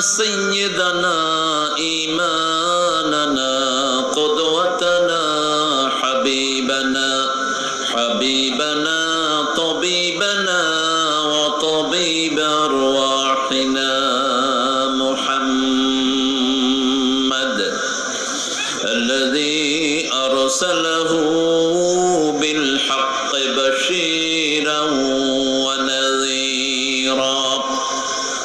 سيدنا إيماننا قدوتنا حبيبنا طبيبنا وطبيب أرواحنا محمد الذي أرسله بالحق بشيرا ونذيرا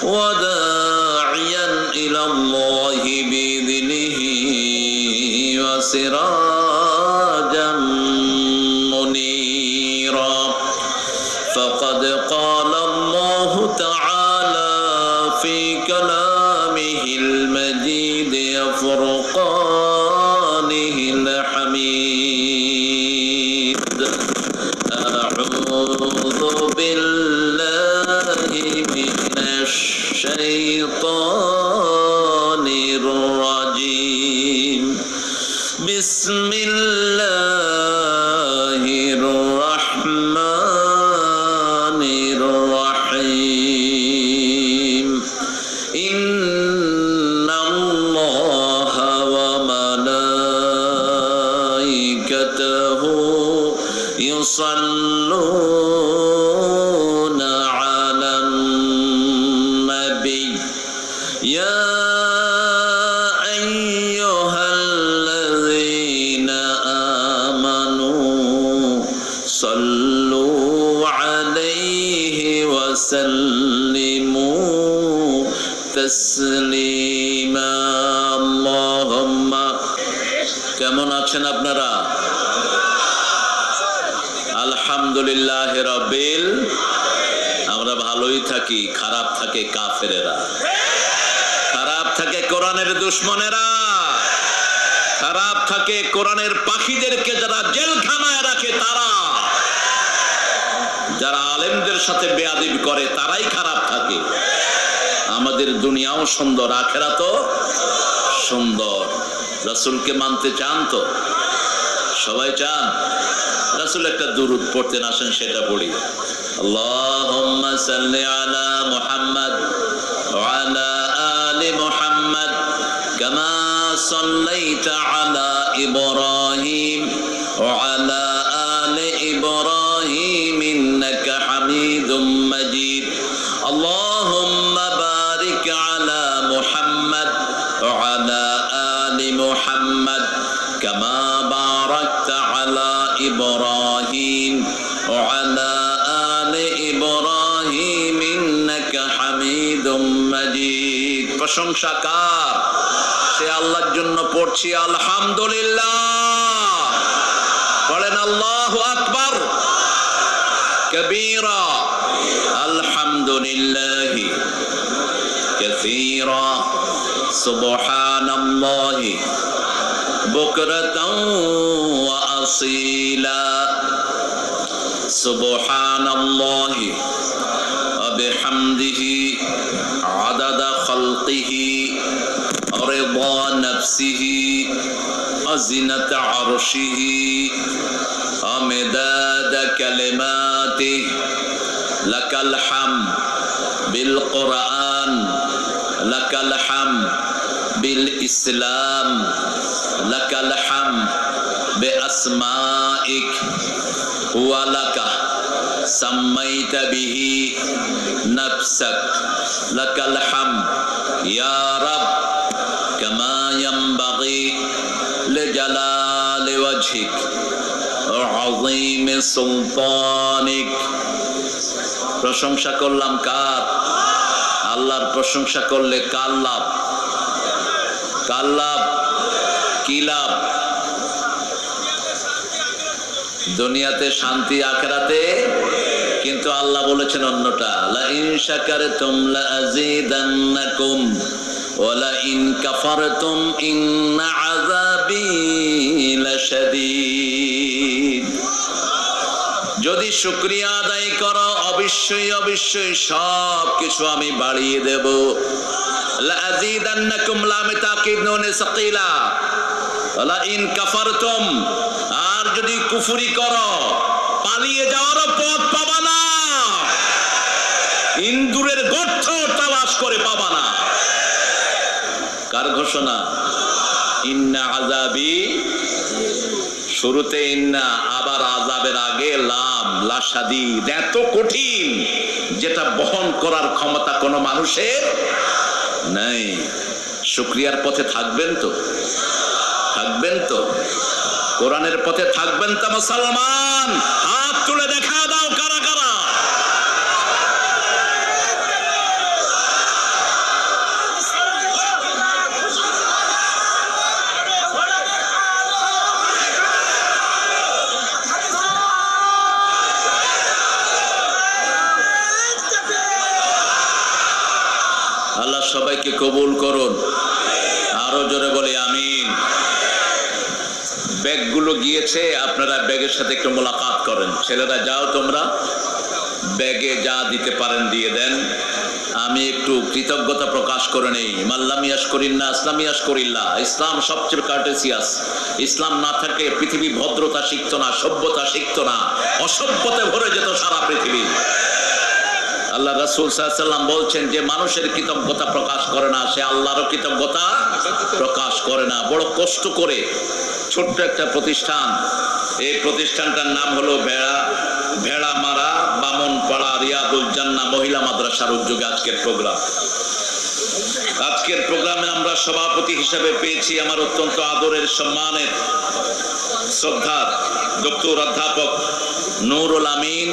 وداعيا إلى الله بإذنه وسراجا منيرا فقد قال الله تعالى في كلامه المجيد فرقانه الحميد أعوذ بالله من الشيطان الرجيم بسم الله الرحمن الرحيم إن الله وملائكته يصلون على النبي يا أيها الذين آمنوا صلوا عليه وسلموا تسليما اللهم কেমন আছেন আপনারা আলহামদুলিল্লাহ রাব্বিল আমরা ভালোই থাকি খারাপ থাকে কাফেরেরা খারাপ থাকে কোরআনের দুশমনেরা খারাপ থাকে কোরআনের পাখীদেরকে যারা জেলখানায় রাখে তারা যারা আলেমদের সাথে বেয়াদবি করে তারাই খারাপ থাকে আমাদের দুনিয়াও সুন্দর আখিরাতও সুন্দর রাসূলকে মানতে চান তো সবাই চান রাসূল একটা দুরূদ পড়তেন আসেন সেটা পড়ি আল্লাহুম্মা সাল্লি আলা মুহাম্মাদ ওয়া আলা আলি মুহাম্মাদ কামা সাল্লাইতা আলা ইব্রাহিম ওয়া আলা আলি ইব্রাহিম ইন্নাকা হামিদুম মাজিদ আল্লাহুম্মা বারিক আলা মুহাম্মাদ ওয়া আলা আলি মুহাম্মাদ কামা বারাকতা আলা إبراهيم وعلى آل إبراهيم إنك حميد مجيد প্রশংসা কার সে আল্লাহর জন্য পড়ছি আলহামদুলিল্লাহ বলেন আল্লাহু আকবার কবীরা আলহামদুলিল্লাহি কাসীরা সুবহানাল্লাহি বুকরাতাও ওয়া আসীলা সুবহানাল্লাহি ওয়া বিহামদিহি আদাদা খালকিহি রিদা নাফসিহি আযিনাতা আরশিহি আমদাদা কালিমাতিহি লাকাল হামদ বিল কুরআন লাকাল হামদ বিল ইসলাম লাকাল হামদ বিআসমাইক ওয়া লাকা সাম্মাইতা বিহি নাফসাক লাকাল হামদ ইয়া রাব কামা ইয়ানবাগি লিজালালি ওয়াজহিক ওয়া আযীমি সুলতানিক প্রশংসা করলাম কার আল্লাহর প্রশংসা করলে কার লাভ কার লাভ কি লাভ দুনিয়াতে শান্তি আখিরাতে কিন্তু আল্লাহ বলেছেন অন্যটা লা ইন শাকারতুম লা আযীদান্নাকুম ওয়া লা ইন কাফারতুম ইন্না আযাবি লাশাদীদ যদি শুকরিয়া আদায় করো অবশ্যই অবশ্যই সব কিছু আমি বাড়িয়ে দেব লা আযীদান্নাকুম লামে তাকিদ নুনে সাকিলা ওয়া লা ইন কাফারতুম আর যদি কুফরি করো পালিয়ে যাওয়ার পথ পাবা না ইন্দুরের গর্ত তালাশ করে পাবা না কার ঘোষণা? ইন্না আযাবি, শুরুতে ইন্না, আবার আযাবের আগে লাম, লাশাদীদ, এত কঠিন যেটা বহন করার ক্ষমতা কোনো মানুষের নাই। শুকরিয়ার পথে থাকবেন তো? থাকবেন তো? কোরআনের পথে থাকবেন তো মুসলমান? হাত তুলে দেখা দাও কারা কারা। আল্লাহ সবাইকে কবুল করুন। আরো জোরে বলি আমিন। ব্যাগগুলো গিয়েছে, আপনারা ব্যাগের সাথে একটু মোলাকাত করেন। ছেলেরা যাও, তোমরা ব্যাগে যা দিতে পারেন দিয়ে দেন। আমি একটু কৃতজ্ঞতা প্রকাশ করে নেই। মাল্লাম ইয়াশকুরিন্না ইসলাম ইয়াশকুরিল্লাহ। ইসলাম সবচেয়ে কার্টেসিয়াস। ইসলাম না থাকলে পৃথিবী ভদ্রতা শিখতো না, সভ্যতা শিখতো না, অসভ্যতে ভরে যেত সারা পৃথিবী। আল্লাহ রাসূল সাল্লাল্লাহু আলাইহি ওয়াসাল্লাম বলছেন, যে মানুষের কৃতজ্ঞতা প্রকাশ করে না সে আল্লাহরও কৃতজ্ঞতা প্রকাশ করে না। বড় কষ্ট করে ছোট্ট একটা প্রতিষ্ঠান, এই প্রতিষ্ঠানটার নাম হলো ভেড়ামারা বামনপাড়া রিয়াদুল জান্নাহ মহিলা মাদ্রাসার উদ্যোগে আজকের প্রোগ্রাম। আজকের প্রোগ্রামে আমরা সভাপতি হিসেবে পেয়েছি আমার অত্যন্ত আদরের, সম্মানের, শ্রদ্ধার ডক্টর অধ্যাপক নুরুল আমিন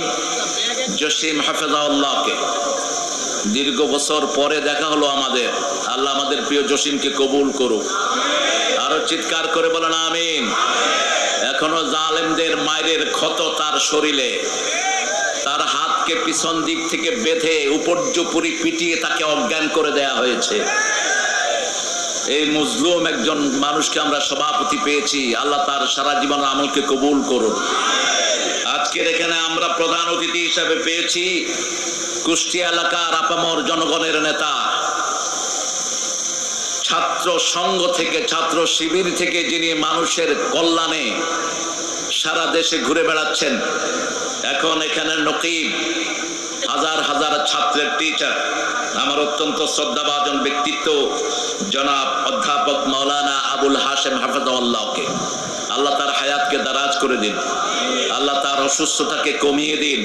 জসিম হাফেজাউল্লাহকে। দীর্ঘ বছর পরে দেখা হলো আমাদের। আল্লাহ আমাদের প্রিয় জসিমকে কবুল করুক। আরো চিৎকার করে বলেন আমিন। এখনো জালেমদের মায়ের ক্ষত তার শরীরে, তার হাতকে পিছন দিক থেকে বেঁধে উপর্যুপরি পিটিয়ে তাকে অজ্ঞান করে দেয়া হয়েছে। এই মজলুম একজন মানুষকে আমরা সভাপতি পেয়েছি। আল্লাহ তার সারা জীবন আমলকে কবুল করুন। আজকের এখানে আমরা প্রধান অতিথি হিসেবে পেয়েছি কুষ্টিয়া এলাকার আপামর জনগণের নেতা, ছাত্র সংঘ থেকে, ছাত্র শিবির থেকে যিনি মানুষের কল্যাণে সারা দেশে ঘুরে বেড়াচ্ছেন। এখন এখানে নকিব, হাজার হাজার ছাত্রের টিচার, আমার অত্যন্ত শ্রদ্ধাভাজন ব্যক্তিত্ব জনাব অধ্যাপক মাওলানা আবুল হাশেম হাফেজাহুল্লাহকে আল্লাহ তার হায়াতকে দারাজ করে দিন। আল্লাহ তার অসুস্থতাকে কমিয়ে দিন।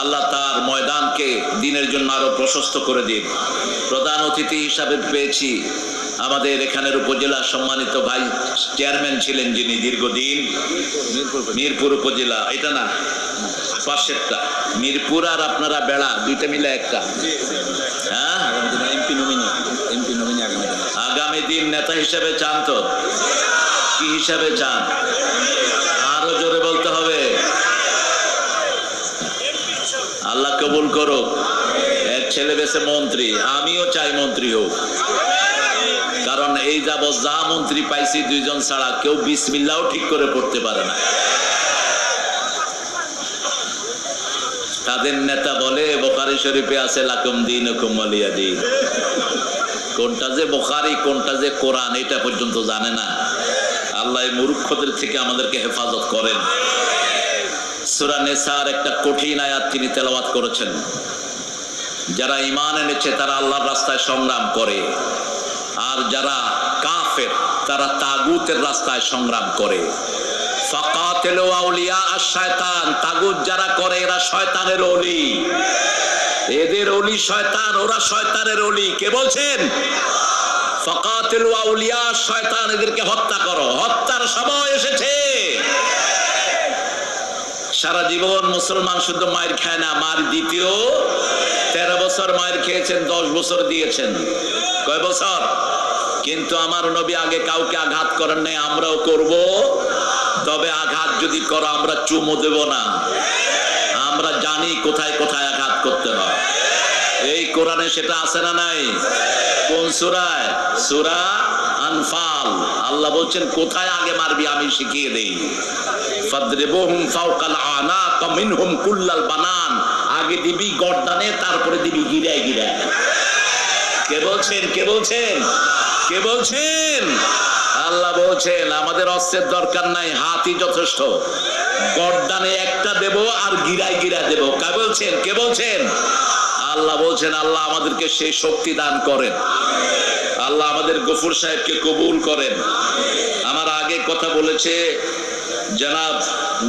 আল্লাহ তার ময়দানকে দিনের জন্য আরো প্রশস্ত করে দিন। প্রধান অতিথি হিসাবে পেয়েছি আমাদের এখানের উপজেলা সম্মানিত ভাই চেয়ারম্যান ছিলেন যিনি দীর্ঘদিন, মিরপুর উপজেলা, এটা না পাশেরটা মিরপুর আর আপনারা বেড়া দুইটা মিলে একটা, হ্যাঁ এমপি নমিনি আগামী দিন নেতা হিসেবে চান তো? কি হিসাবে চান? আরো জোরে বলতে হবে। আল্লাহ কবুল করুক। এক ছেলে বেশে মন্ত্রী, আমিও চাই মন্ত্রী হোক। কারণ এই যাবৎ যা মন্ত্রী পাইছি দুইজন ছাড়া কেউ বিসমিল্লাহও ঠিক করে পড়তে পারে না। তাদের নেতা বলে বুখারী শরীফে আছে লাকুম দীনুকুম ওয়ালিয়া দীন। কোনটা যে বুখারী কোনটা যে কোরআন এটা পর্যন্ত জানে না। আল্লাহ এই মূর্খদের থেকে আমাদেরকে হেফাজত করেন। সূরা নিসার একটা কঠিন আয়াত তিনি তেলাওয়াত করেছেন। যারা ঈমান এনেছে তারা আল্লাহর রাস্তায় সংগ্রাম করে, আর যারা কাফের তারা তাগুতের রাস্তায় সংগ্রাম করে। ফাকাতিলু আউলিয়া আশ-শায়তান, তাগুত যারা করে এরা শয়তানের ওলি। এদের ওলি শয়তান, ওরা শয়তানের ওলি। কে বলছেন? ফাকাতিলু আউলিয়া আশ-শায়তান, এদেরকে হত্যা করো। হত্যার সময় এসেছে। সারা জীবন মুসলমান শুধু মায়ের খায় না, মার দ্বিতীয় 13 বছর মায়ের খেয়েছেন, 10 বছর দিয়েছেন। কয় বছর? কিন্তু আমার নবী আগে কাউকে আঘাত করেন নাই, আমরাও করব। তবে আঘাত যদি করো আমরা চুমু দেব না। আমরা জানি কোথায় কোথায় আঘাত করতে হয়। এই কোরআনে সেটা আছে না নাই? কোন সূরায়? সূরা আনফাল। আল্লাহ বলছেন কোথায় আগে মারবি আমি শিখিয়ে দেই। ফাদরিবুহুম ফাওকাল আনাক মিনহুম কুল্লাল বানান, আগে দিবি গর্দানে, তারপরে দিবি গিরায় গিরায়। কে বলছেন? কে বলছেন? কে বলছেন? আল্লাহ বলছেন আমাদের অস্ত্রের দরকার নাই, হাতই যথেষ্ট। গর্দানে একটা দেব আর গিরায় গিরায় দেব। কে বলছেন? কে বলছেন? আল্লাহ বলছেন। আল্লাহ আমাদেরকে সেই শক্তি দান করেন। আল্লাহ আমাদের গফুর সাহেবকে কবুল করেন। আমার আগে কথা বলেছে জনাব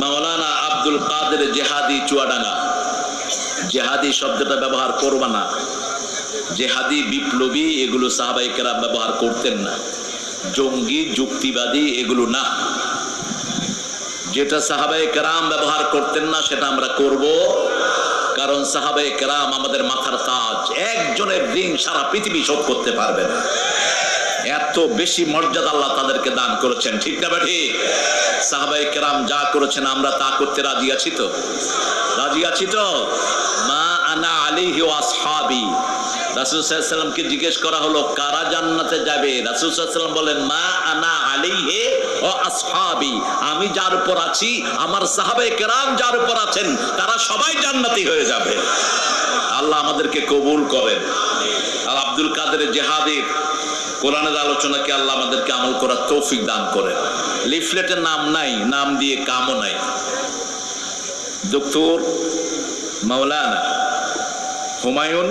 মাওলানা আব্দুল কাদের জেহাদি চুয়াডাঙ্গা। জেহাদি শব্দটা ব্যবহার করবা না, জেহাদি বিপ্লবী এগুলো সাহাবায়ে কেরাম ব্যবহার করতেন না। জঙ্গি যুক্তিবাদী এগুলো না, যেটা সাহাবায়ে কেরাম ব্যবহার করতেন না সেটা আমরা করব। কারণ সাহাবায়ে কেরাম আমাদের মাথার তাজ, একজনের ঋণ সারা পৃথিবী শোধ করতে পারবে না, এত বেশি মর্যাদা আল্লাহ তাদেরকে দান করেছেন। ঠিক না ঠিক? সাহাবায়ে কেরাম যা করেছেন আমরা তা করতে রাজি আছি তো? রাজি আছি তো? মা আনা আলাইহি ওয়া আসহাবি। রাসূল সাল্লাল্লাহু আলাইহি ওয়াসাল্লামকে জিজ্ঞেস করা হলো কারা জান্নাতে যাবে? রাসূল সাল্লাল্লাহু আলাইহি ওয়াসাল্লাম বলেন মা আনা আলাইহি ওয়া আসহাবি, আমি যার উপর আছি, আমার সাহাবায়ে কেরাম যার উপর আছেন, তারা সবাই জান্নাতি হয়ে যাবে। আল্লাহ আমাদেরকে কবুল করেন। আর আব্দুল কাদের জেহাদির কোরআনের আলোচনাকে আল্লাহ আমাদেরকে আমল করার তৌফিক দান করেন। লিফলেটের নাম নাই, নাম দিয়ে কামও নাই। ডক্টর মাওলানা হুমায়ুন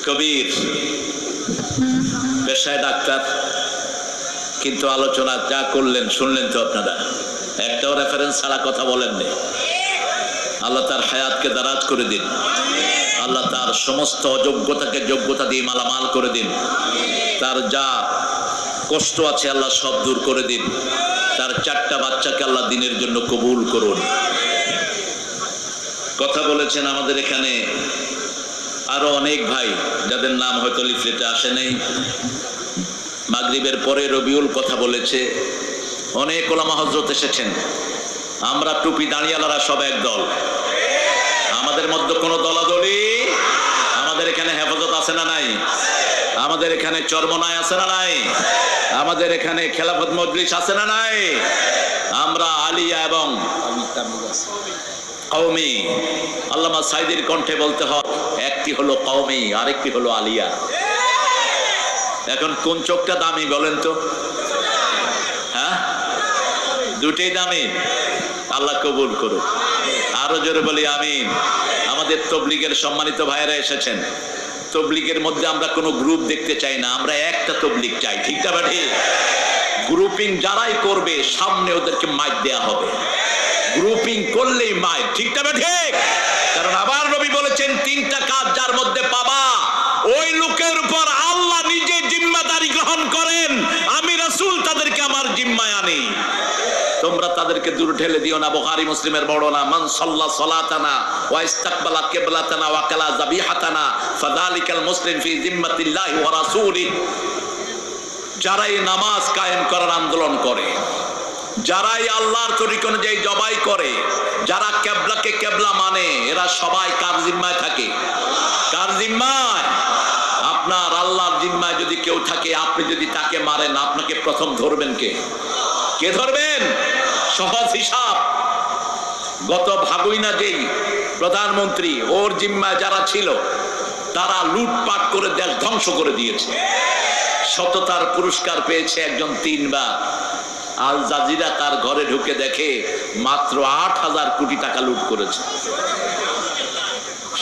কবির, পেশায় ডাক্তার, কিন্তু আলোচনা যা করলেন শুনলেন তো আপনারা, একটাও রেফারেন্স ছাড়া কথা বলেননি। আল্লাহ তার হায়াতকে দারাজ করে দিন, আল্লাহ তার সমস্ত অযোগ্যতাকে যোগ্যতা দিয়ে মালামাল করে দিন, তার যা কষ্ট আছে আল্লাহ সব দূর করে দিন, তার 4টা বাচ্চাকে আল্লাহ দিনের জন্য কবুল করুন। কথা বলেছেন আমাদের এখানে আরো অনেক ভাই যাদের নাম হয়তো লিফলেটে আসে নাই। মাগরিবের পরে রবিউল কথা বলেছে, অনেক ওলামা হযরত এসেছেন। আমরা টুপি দাঁড়িয়ালারা সব এক দল, আমাদের মধ্যে কোনো দলাদলি। আমাদের এখানে হেফাজত আছে না নাই? আমাদের এখানে চরমনায় আছে না নাই? আমাদের এখানে খেলাফত মজলিস আছে না নাই? আমরা আলিয়া এবং কওমি, আল্লামা সাইদির কণ্ঠে বলতে হয় একটি হলো কওমি আরেকটি হলো আলিয়া। এখন কোন চোখটা দামি বলেন তো? হ্যাঁ, দুটেই দামি। আল্লাহ কবুল করুন। আরো জোরে বলি আমিন। আমাদের তবলিগের সম্মানিত ভাইয়েরা এসেছেন। তবলিগের মধ্যে আমরা কোনো গ্রুপ দেখতে চাই না, আমরা একটা তবলিগ চাই। ঠিক না ঠিক? গ্রুপিং যারাই করবে সামনে ওদেরকে মাইক দেয়া হবে, গ্রুপিং করলেই মাইক। ঠিক না ঠিক? কারণ আবার নবী বলেছেন 3টা কাজ যার মধ্যে পাবা ওই লোকের উপর আল্লাহ নিজে জিম্মাদারি গ্রহণ করেন, আমি রাসূল তাদেরকে আমার জিম্মায় আনি। তোমরা তাদেরকে দূর ঠেলে দিও না। বুখারী মুসলিমের বর্ণনা, মান সাল্লা সালাতানা ওয়া ইস্তাকবালা কিবলাতানা ওয়া কালা যাবিহাতানা ফাযালিকাল মুসলিম ফি জিম্মাতিল্লাহি ওয়া রাসূলিহি। যারাই নামাজ কায়েম করার আন্দোলন করে, যারাই আল্লাহর তরিক অনুযায়ী জবাই করে, যারা কিবলাকে কিবলা মানে, এরা সবাই কার জিম্মায় থাকে? কার জিম্মায়? আপনার আল্লাহর জিম্মায় যদি কেউ থাকে, আপনি যদি তাকে মারেন, আপনাকে প্রথম ধরবেন কে? কে ধরবেন? সহজ হিসাব, গত ভাগুইনা যেই প্রধানমন্ত্রী, ওর জিম্মায় যারা ছিল তারা লুটপাট করে দেশ ধ্বংস করে দিয়েছে। সততার পুরস্কার পেয়েছে একজন 3 বার। আল জাজিরা তার ঘরে ঢুকে দেখে মাত্র 8,000 কোটি টাকা লুট করেছে।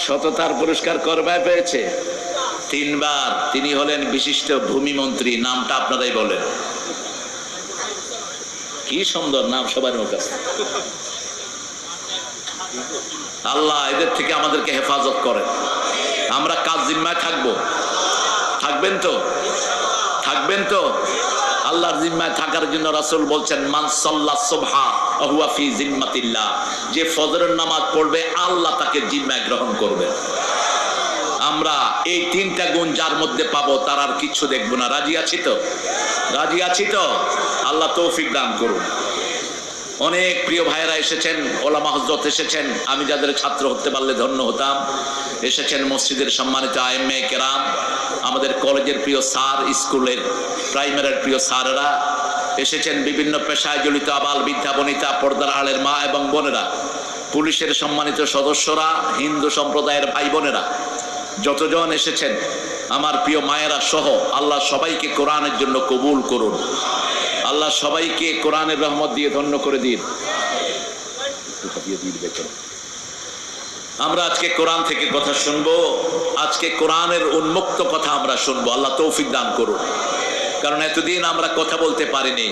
সততার পুরস্কার করবায় পেয়েছে 3 বার। তিনি হলেন বিশিষ্ট ভূমিমন্ত্রী। নামটা আপনারাই বলেন। কি সুন্দর নাম, সবার কাছে। আল্লাহ এদের থেকে আমাদেরকে হেফাজত করেন। আমরা কাজ জিম্মায় থাকবো, থাকবেন তো? থাকবেন তো? আল্লাহর জিম্মায় থাকার জন্য রাসূল বলছেন মান সাল্লা সুবহা ওয়া হুয়া ফি জিম্মাতিল্লাহ, যে ফজরের নামাজ পড়বে আল্লাহ তাকে জিম্মায় গ্রহণ করবে। আমরা এই 3টা গুণ যার মধ্যে পাবো তার আর কিচ্ছু দেখবো না। রাজি আছি তো? রাজি আছি তো? আল্লাহ তৌফিক দান করুন। অনেক প্রিয় ভাইয়েরা এসেছেন, ওলামা হযরত এসেছেন, আমি যাদের ছাত্র হতে পারলে ধন্য হতাম। এসেছেন মসজিদের সম্মানিত আইম্মে কেরাম, আমাদের কলেজের প্রিয় স্যার, স্কুলের প্রাইমারির প্রিয় স্যারেরা এসেছেন, বিভিন্ন পেশায় জড়িত আবাল বৃদ্ধা বনিতা, পর্দার আড়ালের মা এবং বোনেরা, পুলিশের সম্মানিত সদস্যরা, হিন্দু সম্প্রদায়ের ভাই বোনেরা, যতজন এসেছেন, আমার প্রিয় মায়েরা সহ, আল্লাহ সবাইকে কোরআনের জন্য কবুল করুন। আল্লাহ সবাইকে কোরআনের রহমত দিয়ে ধন্য করে দিন। আমরা আজকে কোরআন থেকে কথা শুনবো, আজকে কোরআনের উন্মুক্ত কথা আমরা শুনবো। আল্লাহ তৌফিক দান করুন। কারণ এতদিন আমরা কথা বলতে পারিনি,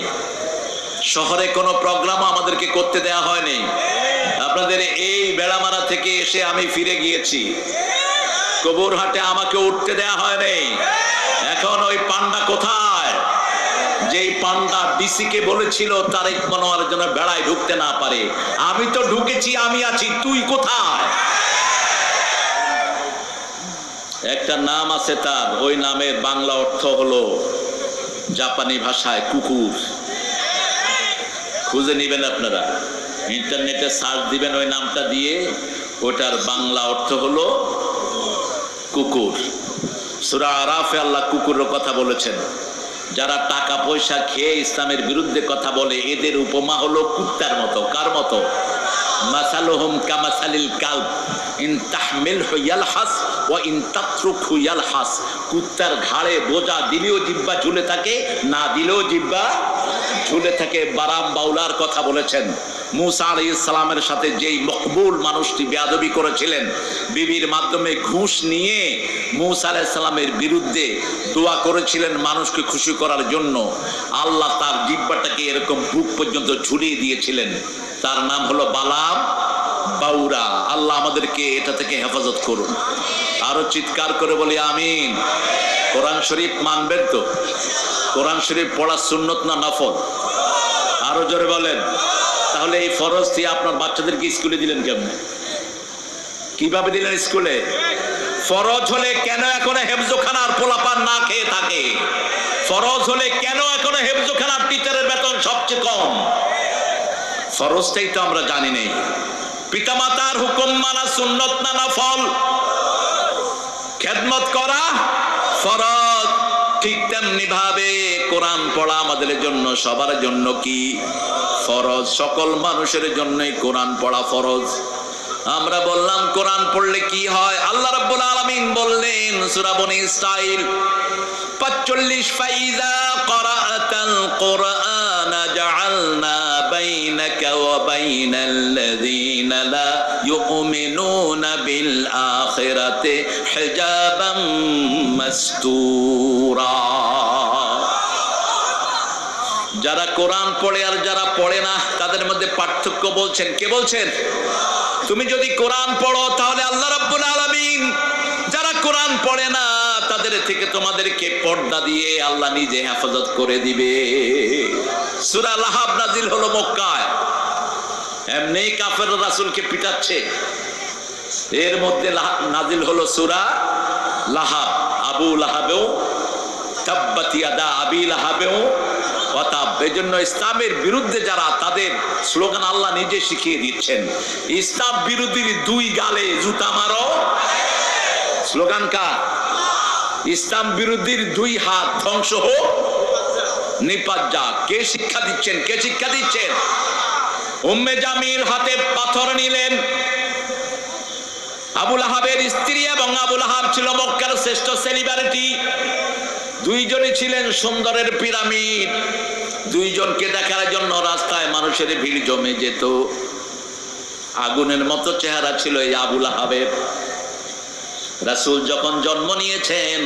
শহরে কোনো প্রোগ্রামও আমাদেরকে করতে দেয়া হয়নি। আপনাদের এই বেড়ামারা থেকে এসে আমি ফিরে গিয়েছি, কবুরহাটে আমাকে উঠতে দেয়া হয়নি। এখন ওই পান্ডা কোথায়? যেই পান্ডা ডিসি কে বলেছিল তারেক মনোয়ারের জন্য বেড়ায় ঢুকতে না পারে, আমি তো ঢুকেছি, আমি আছি, তুই কোথায়? একটা নাম আছে তার, ওই নামের বাংলা অর্থ হলো জাপানি ভাষায় কুকুর। খুঁজে নিবেন আপনারা, ইন্টারনেটে সার্চ দিবেন ওই নামটা দিয়ে, ওটার বাংলা অর্থ হলো কুকুর। সূরা আরাফে আল্লাহ কুকুরের কথা বলেছেন। যারা টাকা পয়সা খেয়ে ইসলামের বিরুদ্ধে কথা বলে এদের উপমা হলো কুত্তার মতো। কার মতো? মাসালুহুম কামাসালিল কালব ইন তাহমিলহু ইয়ালহাস ওয়া ইন তাতরুকহু ইয়ালহাস। কুত্তার ঘাড়ে বোঝা দিলেও জিহ্বা ঝুলে থাকে, না দিলেও জিহ্বা ঝুলে থাকে। বারাম বাউলার কথা বলেছেন। মুসা আলাইহিস সালামের সাথে যেই মকবুল মানুষটি বেয়াদবি করেছিলেন, বিবির মাধ্যমে ঘুষ নিয়ে মুসা আলাইহিস সালামের বিরুদ্ধে দোয়া করেছিলেন মানুষকে খুশি করার জন্য, আল্লাহ তার জিহ্বাটাকে এরকম বুক পর্যন্ত ঝুলিয়ে দিয়েছিলেন। তার নাম হলো বালাম বাউরা। আল্লাহ আমাদেরকে এটা থেকে হেফাজত করুন। আরো চিৎকার করে বলি আমিন। কোরআন শরীফ মানবেন তো? কোরআন শরীফ পড়া সুন্নত না নফল? আরো জোরে বলেন। তাহলে এই ফরজ দিয়ে আপনার বাচ্চাদেরকে স্কুলে দিলেন কেমন? কিভাবে দিলেন স্কুলে? ফরজ হলে কেন এখনো হেফজোখানার পোলাপান না খেয়ে থাকে? ফরজ হলে কেন এখনো হেফজোখানার টিচারের বেতন সবচেয়ে কম? ফরজটাই তো আমরা জানি নেই। পিতামাতার হুকুম মানা সুন্নত না নফল? খেদমত করা ফরজ। ঠিক তেমনি ভাবে কোরআন পড়া আমাদের জন্য, সবার জন্য কি ফরজ? সকল মানুষের জন্যই কোরআন পড়া ফরজ। আমরা বললাম কোরআন পড়লে কি হয়? আল্লাহ রাব্বুল আলামিন বললেন সূরা বনী ইসরাঈল 45 ফাইযা ক্বরাআতাল কুরআন জাআলনা বাইনাকা ওয়া বাইনাল্লাযীনা লা ইউমিনুনা বিল আখিরাতি হিজাবাম মাসতুরা। যারা কোরআন পড়ে আর যারা পড়ে না তাদের মধ্যে পার্থক্য বলছেন। কে বলছেন? তুমি যদি কোরআন পড়ো তাহলে আল্লাহ রাব্বুল আলামিন যারা কোরআন পড়ে না তাদের থেকে তোমাদেরকে পর্দা দিয়ে আল্লাহ নিজে হেফাজত করে দিবে। সূরা লাহাব নাজিল হলো মক্কায়, এমনি কাফের রাসূলকে পিটাচ্ছে, এর মধ্যে নাজিল হলো সূরা লাহাব। আবু লাহাবেও তাব্বাত ইয়াদা আবি লাহাবেও ওয়া তাব। এজন্য ইসলামের বিরুদ্ধে যারা, তাদের স্লোগান আল্লাহ নিজে শিখিয়ে দিচ্ছেন, ইসলাম বিরোধীর দুই গালে জুতা মারো। স্লোগান কার? ইসলাম বিরোধীর দুই হাত ধ্বংস হোক নিপাত যাক। কে শিক্ষা দিচ্ছেন? কে শিক্ষা দিচ্ছেন? উম্মে জামিল হাতে পাথর নিলেন। আবু লাহাবের স্ত্রী, এবং আবু লাহাব ছিল মক্কার শ্রেষ্ঠ সেলিব্রিটি। দুইজনই ছিলেন সুন্দরের পিরামিড। দুইজনকে দেখার জন্য রাস্তায় মানুষের ভিড় জমে যেত। আগুনের মতো চেহারা ছিল এই আবু লাহাবের। রাসূল যখন জন্ম নিয়েছেন,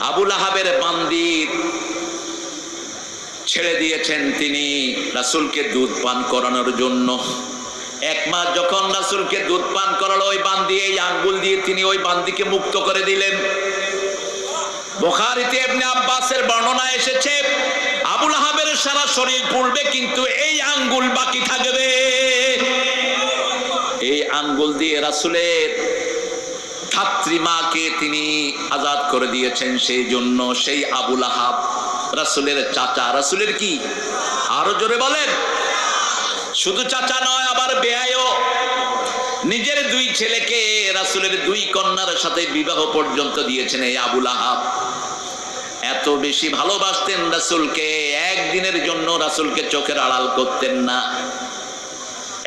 আবু লাহাবের বান্দির ছেড়ে দিয়েছেন তিনি রাসূলকে দুধ পান করানোর জন্য। এক মাস যখন রাসূলকে দুধ পান করালো, ওই বান্দি এই আঙ্গুল দিয়ে তিনি ওই বান্দিকে মুক্ত করে দিলেন। বুখারীতে ইবনে আব্বাসের বর্ণনা এসেছে, আবু লাহাবের সারা শরীর পুড়বে কিন্তু এই আঙ্গুল বাকি থাকবে। এই আঙ্গুল দিয়ে রাসূলের ধাত্রীমাকে তিনি আজাদ করে দিয়েছেন। সেই জন্য সেই আবু লাহাব রাসূলের চাচা। রাসূলের কি? আরো জোরে বলেন। শুধু চাচা নয়, আবার বেয়ায়ও। নিজের দুই ছেলেকে রাসূলের দুই কন্যার সাথে বিবাহ পর্যন্ত দিয়েছেন এই আবু লাহাব। এত বেশি ভালোবাসতেন রাসূলকে, একদিনের জন্য রাসূলকে চোখের আড়াল করতেন না।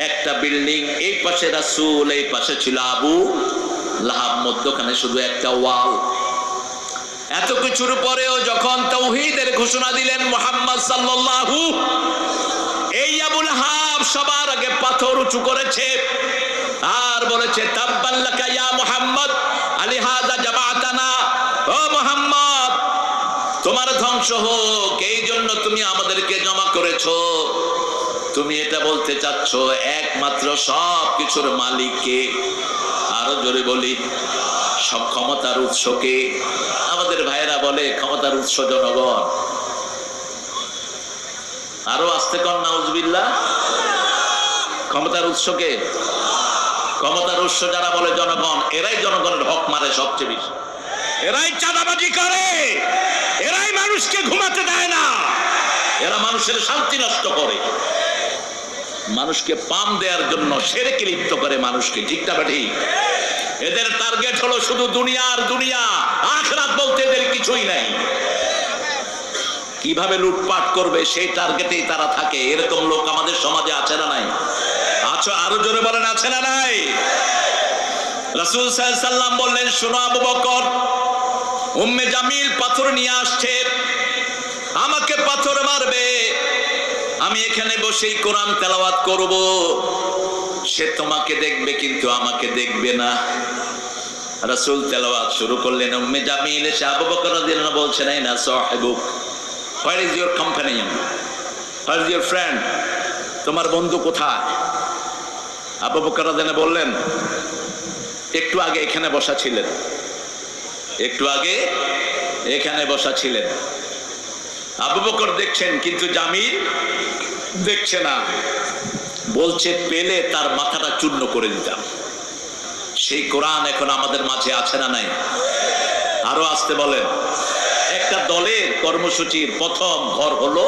একটা বিল্ডিং, এই পাশে রাসূল, এই পাশে ছিল আবু লাহাব, মধ্যখানে শুধু একটা ওয়াল। এত কিছুর পরেও যখন তাওহীদের ঘোষণা দিলেন মুহাম্মদ সাল্লাল্লাহু, এই আবু লাহাব সবার আগে পাথর উঁচু করেছে। আর বলেছে তাব্বাল্লাকা ইয়া মুহাম্মদ আলিহাযা জামাআতানা, ও মুহাম্মদ তোমার ধ্বংস হোক, এই জন্য তুমি আমাদেরকে জমা করেছো। তুমি এটা বলতে চাচ্ছ একমাত্র সব কিছুর মালিককে? আরো জোরে বলি, সব ক্ষমতার উৎসকে? আমাদের ভাইরা বলে ক্ষমতার উৎস জনগণ। আরো আস্তে কর নাউজুবিল্লাহ। ক্ষমতার উৎসকে? ক্ষমতার উৎস যারা বলে জনগণ, এরাই জনগণের হক মারে সবচেয়ে বেশি, এরাই চাঁদাবাজি করে, এরাই মানুষকে ঘুমাতে দেয় না, এরা মানুষের শান্তি নষ্ট করে, মানুষকে পাম দেওয়ার জন্য শিরকে লিপ্ত করে মানুষকে, ঠিক না ঠিক? এদের টার্গেট হলো শুধু দুনিয়ার দুনিয়া, আখিরাত বলতে এদের কিছুই নাই। কিভাবে লুটপাট করবে সেই টার্গেটেই তারা থাকে। এরকম লোক আমাদের সমাজে আছে না নাই? আচ্ছা, আরো জোরে বলেন আছে না নাই? রাসূল সাল্লাল্লাহু আলাইহি সাল্লাম বললেন, শোনো আবু বকর, উম্মে জামিল পাথর নিয়ে আসছে, আমাকে পাথর মারবে, আমি এখানে বসেই কোরআন তেলাওয়াত করব, সে তোমাকে দেখবে কিন্তু আমাকে দেখবে না। রাসূল তেলাওয়াত শুরু করলেন, উম্মে জামিল এসে আবু বকর রাদিয়াল্লাহু আনহু বলছেন, এই না সাহিবুক, where is your companion, where is your friend, তোমার বন্ধু কোথায়? আবু বকর রাদিয়াল্লাহু আনহু বললেন, একটু আগে এখানে বসা ছিলেন, একটু আগে এখানে বসা ছিলেন। আবু বকর দেখছেন কিন্তু জামিল দেখছে না। বলছে, পেলে তার মাথাটা চূর্ণ করে দিতাম। সেই কোরআন এখন আমাদের মাঝে আছে না নাই? আরো আসতে বলেন। একটা দলের কর্মসূচির প্রথম ঘর হলো,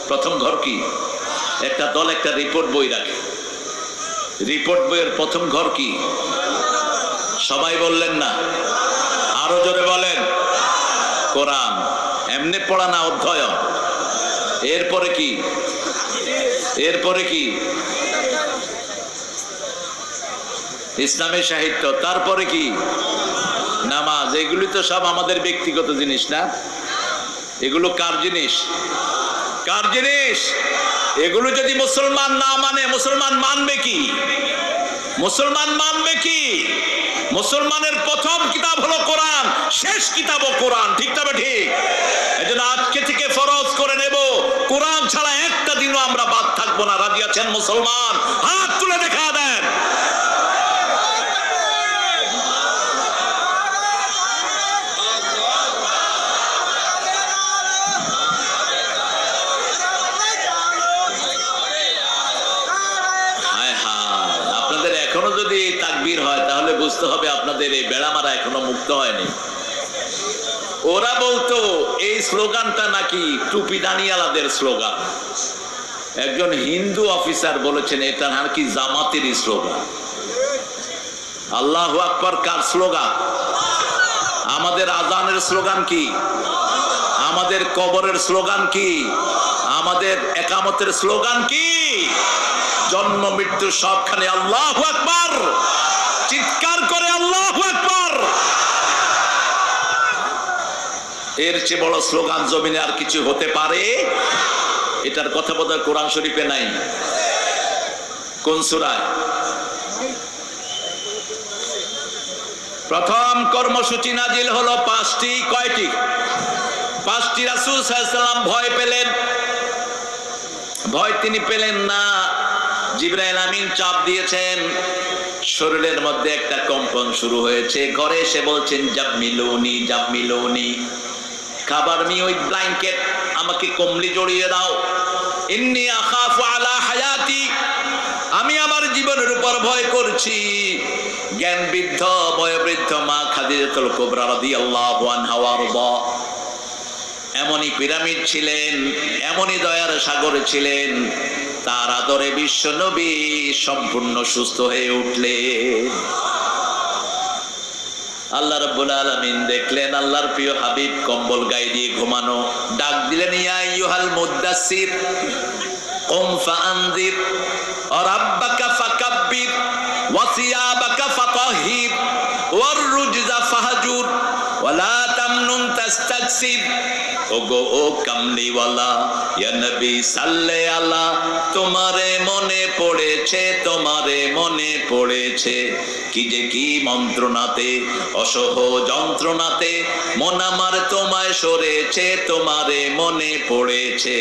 প্রথম ঘর কি? একটা দল একটা রিপোর্ট বই রাখে, রিপোর্ট বইয়ের প্রথম ঘর কি? সবাই বললেন না, আরো জোরে বলেন। কোরআন। এমনি পড়া না, অধ্যয়ন। এরপরে কি? এরপরে কি? ইসলামী সাহিত্য। তারপরে কি? নামাজ। এগুলি তো সব আমাদের ব্যক্তিগত জিনিস না? এগুলো কার জিনিস? কার জিনিস? এগুলো যদি মুসলমান না মানে, মুসলমান মানবে কি? মুসলমান মানবে কি? মুসলমানের প্রথম কিতাব হলো কোরআন, শেষ কিতাবও কোরআন, ঠিক তবে ঠিক? এজন্য আজকে থেকে ফরজ করে নেব, কোরআন ছাড়া একটা দিনও আমরা বাদ থাকবো না। রাজি আছেন মুসলমান? হাত তুলে দেখা দেন। এখনো যদি তাকবীর হয় তাহলে বুঝতে হবে আপনাদের এই বেড়ামারা এখনো মুক্ত হয়নি। ওরা বলতো এই স্লোগানটা নাকি টুপি দানিয়ালাদের স্লোগান। একজন হিন্দু অফিসার বলেছেন এটা নাকি জামাতের স্লোগান। আল্লাহু আকবার কার স্লোগান? আমাদের আজানের স্লোগান কি? আমাদের কবরের স্লোগান কি? আমাদের একামতের স্লোগান কি? জন্ম মৃত্যু সবখানে আল্লাহু আকবার, চিৎকার করে আল্লাহু আকবার। এর চেয়ে বড় স্লোগান জমিনে আর কিছু হতে পারে? এটার কথা বোধহয় কোরআন শরীফে নাই। কোন সূরায়? প্রথম কর্মসূচি নাজিল হলো 5টি। কয়টি? 5টি। রাসূল সাল্লাল্লাহু আলাইহি ওয়াসাল্লাম ভয় পেলেন। ভয় তিনি পেলেন না, জিবরাইল আমিন চাপ দিয়েছেন, শরীরের মধ্যে একটা কম্পন শুরু হয়েছে। ঘরে এসে বলছেন, জামিলুনি জামিলুনি, খাবার মি উইথ ব্ল্যাঙ্কেট, আমাকে কম্বলি জড়িয়ে দাও। ইন্নী আখাফু আলা হায়াতি, আমি আমার জীবনের উপর ভয় করছি। জ্ঞান বৃদ্ধ বয়োবৃদ্ধ মা খাদিজাতুল কুবরা রাদিয়াল্লাহু আনহা ওয়ারদা এমনই পিরামিড ছিলেন, এমনই দয়ার সাগর ছিলেন, তার আদরে বিশ্ব নবী সম্পূর্ণ সুস্থ হয়ে উঠলেন। আল্লাহ রাব্বুল আলামিন দেখলেন আল্লাহর প্রিয় হাবিব কম্বল গায়ে দিয়ে ঘুমানো। ডাক দিলেন, ইয়া আইয়ুহাল মুদ্দাসসির কুম ফাআনযির ওয়া রাব্বাকা ফাকাব্বির ওয়া সিয়াবাকা ফাতাহহির ওয়ার রুজজা ফাহজুর ওয়ালা তামনুন তাস্তাকসির, ওগো ও কামলিওয়ালা, ইয়া নবী সাল্লে আলা, তোমারে মনে পড়েছে, তোমারে মনে পড়েছে, কি যে কি মন্ত্রণাতে, অসহ যন্ত্রণাতে মন আমার তোমায় সরেছে, তোমারে মনে পড়েছে।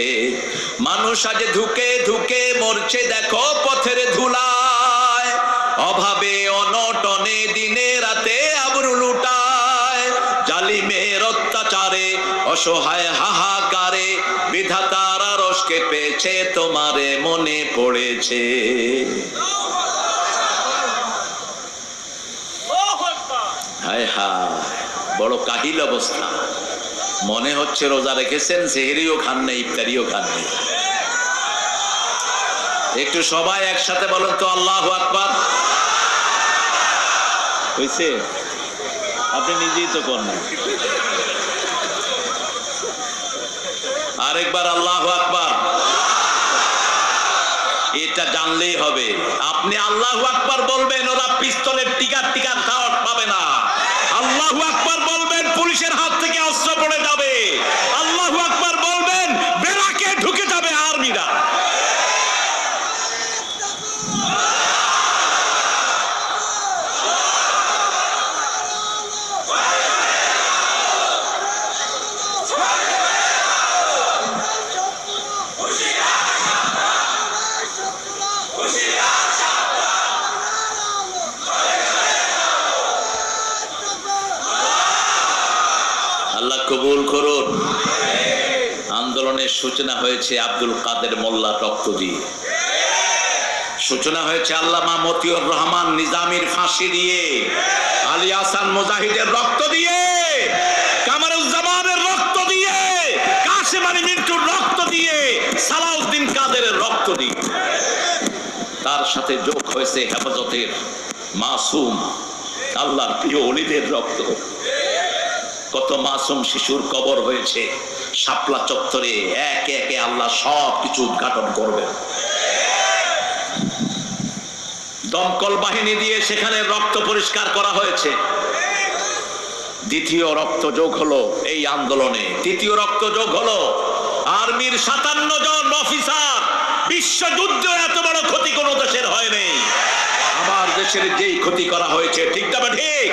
মানুষ আজ ধুকে ধুকে মরছে দেখো পথের ধুলায়, অভাবে অনটনে দিনে রাতে আবরু লুটায়, জালিমের অত্যাচারে অসহায় হাহাকারে বিধাতার আরশ কেঁপেছে, তোমারে মনে পড়েছে। হায় হায়, বড় কাহিল অবস্থা। মনে হচ্ছে রোজা রেখেছেন, সেহরিও খান নেই, ইফতারিও খান নেই। একটু সবাই একসাথে বলেন তো আল্লাহু আকবার। হইছে? আপনি নিজেই তো করেন। আরেকবার আল্লাহু আকবার। এটা জানলেই হবে। আপনি আল্লাহু আকবার বলবেন, ওরা পিস্তলের টিকার সাহস পাবে না। আল্লাহু আকবার বলবেন, পুলিশের হাত থেকে অস্ত্র পড়ে যাবে। আল্লাহু আকবার বলবেন, বেড়াকে ঢুকে যাবে আর্মিরা। আল্লাহ কবুল করুন। আন্দোলনের সূচনা হয়েছে আব্দুল কাদের মোল্লার রক্ত দিয়ে, সূচনা হয়েছে আল্লামা মতিউর রহমান নিজামীর ফাঁসি দিয়ে, আলী হাসান মুজাহিদের রক্ত দিয়ে, কামারুজ্জামানের রক্ত দিয়ে, কাশেম আলী মিন্টুর রক্ত দিয়ে, সালাউদ্দিন কাদেরের রক্ত দিয়ে। তার সাথে যোগ হয়েছে হেফাজতের মাসুম আল্লাহর প্রিয় ওলিদের রক্ত। কত মাসুম শিশুর কবর হয়েছে শাপলা চত্বরে। একে একে আল্লাহ সব কিছু উদ্ঘাটন করবেন। দমকল বাহিনী দিয়ে সেখানে রক্ত পরিষ্কার করা হয়েছে। দ্বিতীয় রক্ত যোগ হলো এই আন্দোলনে, তৃতীয় রক্ত যোগ হলো আর্মির 57 জন অফিসার। বিশ্বযুদ্ধ এত বড় ক্ষতি কোন দেশের হয়নি। আমার দেশের যেই ক্ষতি করা হয়েছে, ঠিক না ঠিক?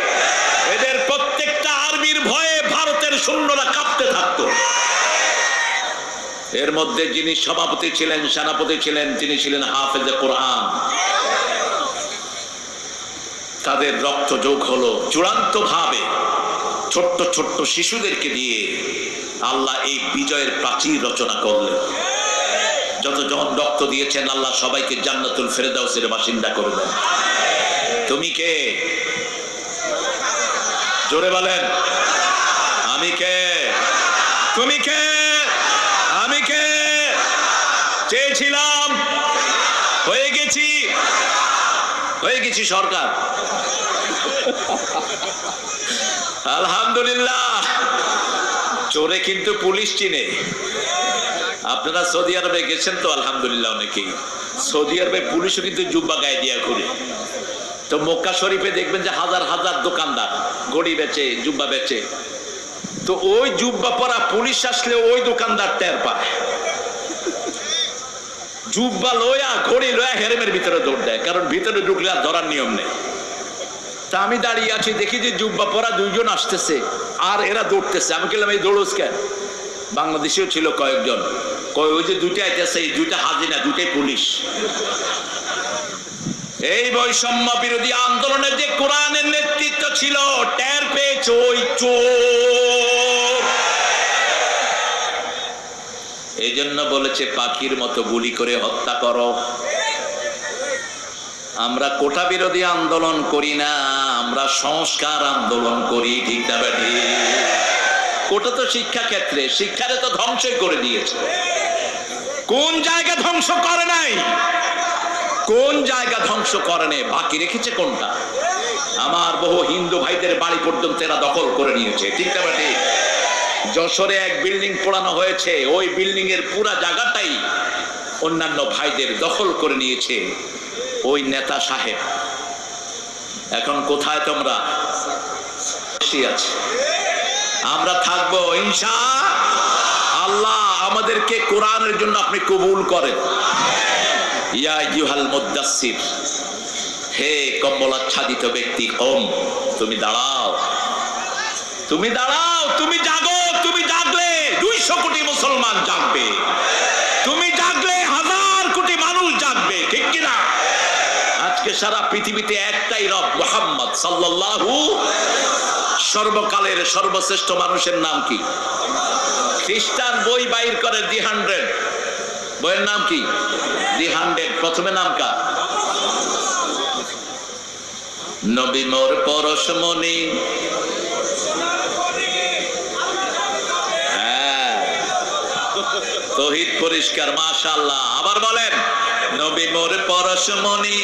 এদের প্রত্যেকটা আর্মির ভয়ে ভারতের সৈন্যরা কাঁপতে থাকতো। এর মধ্যে যিনি সভাপতি ছিলেন, সেনাপতি ছিলেন, তিনি ছিলেন হাফেজে কোরআন। তাদের রক্ত যোগ হলো চূড়ান্ত ভাবে ছোট্ট ছোট্ট শিশুদেরকে দিয়ে আল্লাহ এই বিজয়ের প্রাচীর রচনা করলেন। যতজন রক্ত দিয়েছেন আল্লাহ সবাইকে জান্নাতুল ফেরদাউসের বাসিন্দা করে দেন। তুমি কে? জোরে বলেন। আমি কে? তুমি কে? আমি কে? চেয়েছিলাম, হয়ে গেছি, হয়ে গেছি সরকার। আলহামদুলিল্লাহ। চোরে কিন্তু পুলিশ চিনে। আপনারা সৌদি আরবে গেছেন তো আলহামদুলিল্লাহ অনেকেই। সৌদি আরবে পুলিশও কিন্তু জুব্বা গায়ে দিয়া ঘুরে। তো মক্কা শরীফে দেখবেন যে হাজার হাজার দোকানদার ঘড়ি বেচে, জুব্বা বেচে। তো ওই জুব্বা পরা পুলিশ আসলে ওই দোকানদার টের পায়। জুব্বা লয়া ঘড়ি লয়া হেরেমের ভিতরে দৌড় দেয়, কারণ ভিতরে ঢুকলে আর ধরার নিয়ম নেই। তা আমি দাঁড়িয়ে আছি, দেখি যে জুব্বা পরা দুইজন আসতেছে আর এরা দৌড়তেছে। আমি বললাম এই দৌড়স কেন? বাংলাদেশেও ছিল কয়েকজন। কয় ওই যে দুইটা আইতেছে, এই দুইটা হাজিনা, দুইটাই পুলিশ। এই বৈষম্য বিরোধী আন্দোলনের যে কোরআনের নেতৃত্ব ছিল, টের পেয়েছে ওই চোর। এই জন্য বলেছে পাখির মতো গুলি করে হত্যা করো। আমরা কোটা বিরোধী আন্দোলন করি না, আমরা সংস্কার আন্দোলন করি। ঠিক না বেঠি? কোটা তো শিক্ষা ক্ষেত্রে, শিক্ষারে তো ধ্বংসই করে দিয়েছে। কোন জায়গা ধ্বংস করে নাই? কোন জায়গা ধ্বংস করে নেই? বাকি রেখেছে কোনটা? আমার বহু হিন্দু ভাইদের বাড়ি পর্যন্ত এরা দখল করে নিয়েছে। ঠিক না বেঠি? যশোরে এক বিল্ডিং পোড়ানো হয়েছে, ওই বিল্ডিং এর পুরা জায়গাটাই অন্যান্য ভাইদের দখল করে নিয়েছে ওই নেতা সাহেব। এখন কোথায় তোমরা? আছে আমরা থাকবো ইনশাআল্লাহ। আমাদেরকে কোরআনের জন্য আপনি কবুল করেন। ইয়া আইয়ুহাল মুদ্দাসসির, হে কম্বলাচ্ছাদিত ব্যক্তি, কম তুমি দাঁড়াও, তুমি দাঁড়াও, তুমি জাগো। তুমি জাগলে 200 কোটি মুসলমান জাগবে, তুমি জাগলে 1000 কোটি মানুষ জাগবে, ঠিক কিনা? আজকে সারা পৃথিবীতে একটাই রব, মুহাম্মদ সাল্লাল্লাহু। সর্বকালের সর্বশ্রেষ্ঠ মানুষের নাম কি? খ্রিস্টান বই বাইর করে দি 100, বইয়ের নাম কি? দি 100। প্রথমে নাম কার? নবী মোর পরশমণি, তৌহিদ পরিষ্কার, মাশাআল্লাহ। আবার বলেন, নবী মোর পরশমণি,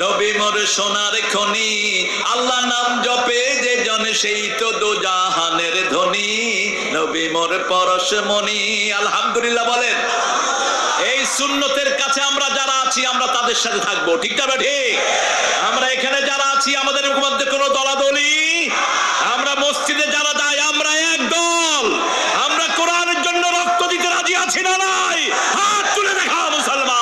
নবী মোর সোনার খনি, আল্লাহ নাম জপে যে জন সেই তো দোজাহানের ধনী, নবী মোর পরশমণি। আলহামদুলিল্লাহ বলেন। এই সুন্নতের কাছে আমরা যারা আছি আমরা তাদের সাথে থাকবো, ঠিক না ঠিক? আমরা এখানে যারা আছি আমাদের মধ্যে কোনো দলাদলি, আমরা মসজিদে যারা যাই আমরা এক দল, আমরা কোরআনের জন্য রক্ত দিতে রাজি আছি না নাই? হাত তুলে দেখা মুসলমান।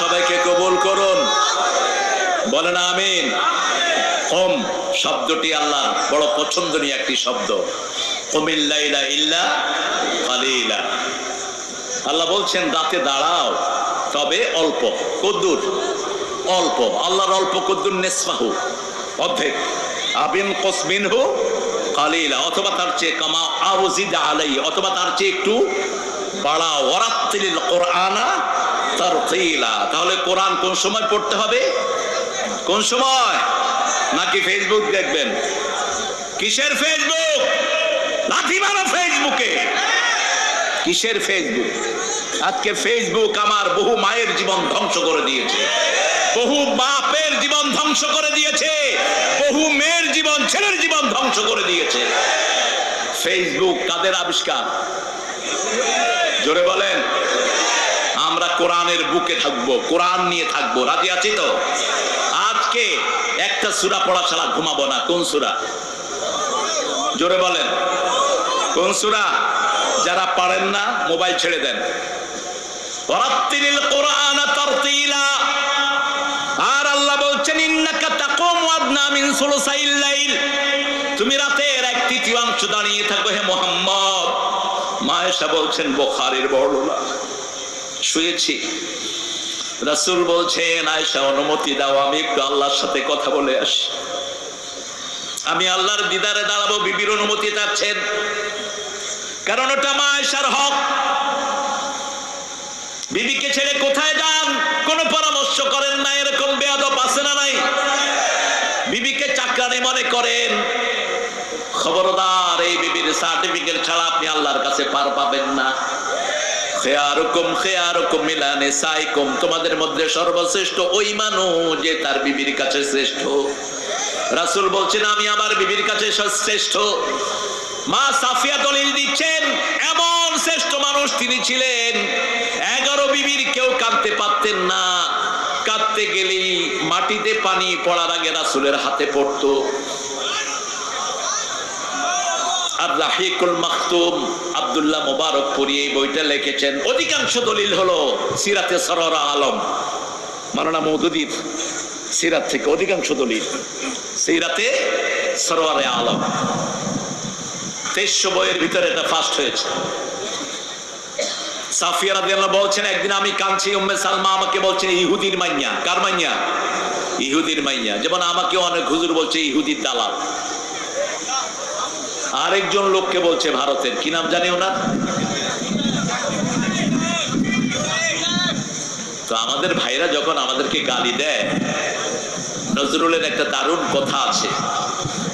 সবাইকে কবুল করুন, বলেন আমিন। কম শব্দটি আল্লাহর বড় পছন্দনীয় একটি শব্দ। কুমিল লাইলা ইল্লা কালিলা। আল্লাহ বলছেন রাতে দাঁড়াও, তবে অল্প। কদ্দুর? অল্প। আল্লাহর অল্প কদ্দুর নিসফাহু, অর্ধেক। আবিন কসমিনহু কালিলা, অথবা তার চেয়ে কামা আউজিদ আলাই, অথবা তার চেয়ে একটু বাড়াও। ওয়ারাত্তিলিল কোরআনা তারতিলা। তাহলে কোরআন কোন সময় পড়তে হবে? কোন সময়? নাকি ফেসবুক দেখবেন? কিসের ফেসবুক? লাথি মারো ফেসবুকে। কিসের ফেসবুক? আজকে ফেসবুক আমার বহু মায়ের জীবন ধ্বংস করে দিয়েছে, বহু বাপের জীবন ধ্বংস করে দিয়েছে, বহু মেয়ের জীবন, ছেলের জীবন ধ্বংস করে দিয়েছে। ফেসবুক কাদের আবিষ্কার? জোরে বলেন। আমরা কোরআনের বুকে থাকবো, কোরআন নিয়ে থাকবো, রাজি আছি তো? আজকে একটা সূরা পড়া ছাড়া ঘুমাবো না। কোন সূরা? জোরে বলেন, কোন সূরা? যারা পারেন না মোবাইল ছেড়ে দেন। ওয়ারাত্তিলিল কোরআনা তারতিলা। আর আল্লাহ বলছেন ইন্নাকা তাকুমু আদনা মিন সুলুসাইল লাইল, তুমি রাতের 1/3 দাঁড়িয়ে থাকো হে মুহাম্মদ। মায়েশা বলছেন বুখারীর বর্ণনা, শুয়েছি, রাসূল বলছেন আয়েশা অনুমতি দাও আমি একটু আল্লাহর সাথে কথা বলে আসি, আমি আল্লাহর দিদারে দাঁড়াবো। বিবির অনুমতি চাচ্ছেন, কারণ ওটা মা আয়েশার হক। বিবিকে ছেড়ে কোথায় যান কোনো পরামর্শ করেন না, এরকম বেয়াদব আছে না নাই? বিবিকে চাকরানি মনে করেন, খবরদার, এই বিবির সার্টিফিকেট ছাড়া আপনি আল্লাহর কাছে পার পাবেন না। খেয়ারুকুম খেয়ারুকুম মিলা নিসাইকুম, তোমাদের মধ্যে সর্বশ্রেষ্ঠ ওই মানুষ যে তার বিবির কাছে শ্রেষ্ঠ। রাসূল বলছেন আমি আমার বিবির কাছে শ্রেষ্ঠ। মা সাফিয়া দলিল দিচ্ছেন এমন শ্রেষ্ঠ মানুষ তিনি ছিলেন, 11 বিবির কেউ কাঁদতে পারতেন না। কাঁদতে গেলেই মাটিতে পানি পড়ার আগে রাসূলের হাতে পড়তো। আর রাহিকুল মাকতুম আব্দুল্লাহ মুবারকপুরি এই বইটা লিখেছেন। অধিকাংশ দলিল হলো সিরাতে সররা আলম মাওলানা মওদুদীর সিরাত থেকে, অধিকাংশ দলিল সিরাতে সরওয়ারে আলম। 2300 বইয়ের ভিতরে এটা ফার্স্ট হয়েছে। সাফিয়া রাদিয়াল্লাহু বলছেন একদিন আমি কাঁদছি, উম্মে সালমা আমাকে বলছেন ইহুদির মাইয়া। কার মাইয়া? ইহুদির মাইয়া। যেমন আমাকে অনেক হুজুর বলছে ইহুদির দালাল। আরেকজন লোককে বলছে ভারতের, কি নাম জানি ওনার। তো আমাদের ভাইরা যখন আমাদেরকে গালি দেয়, নজরুলের একটা দারুণ কথা আছে,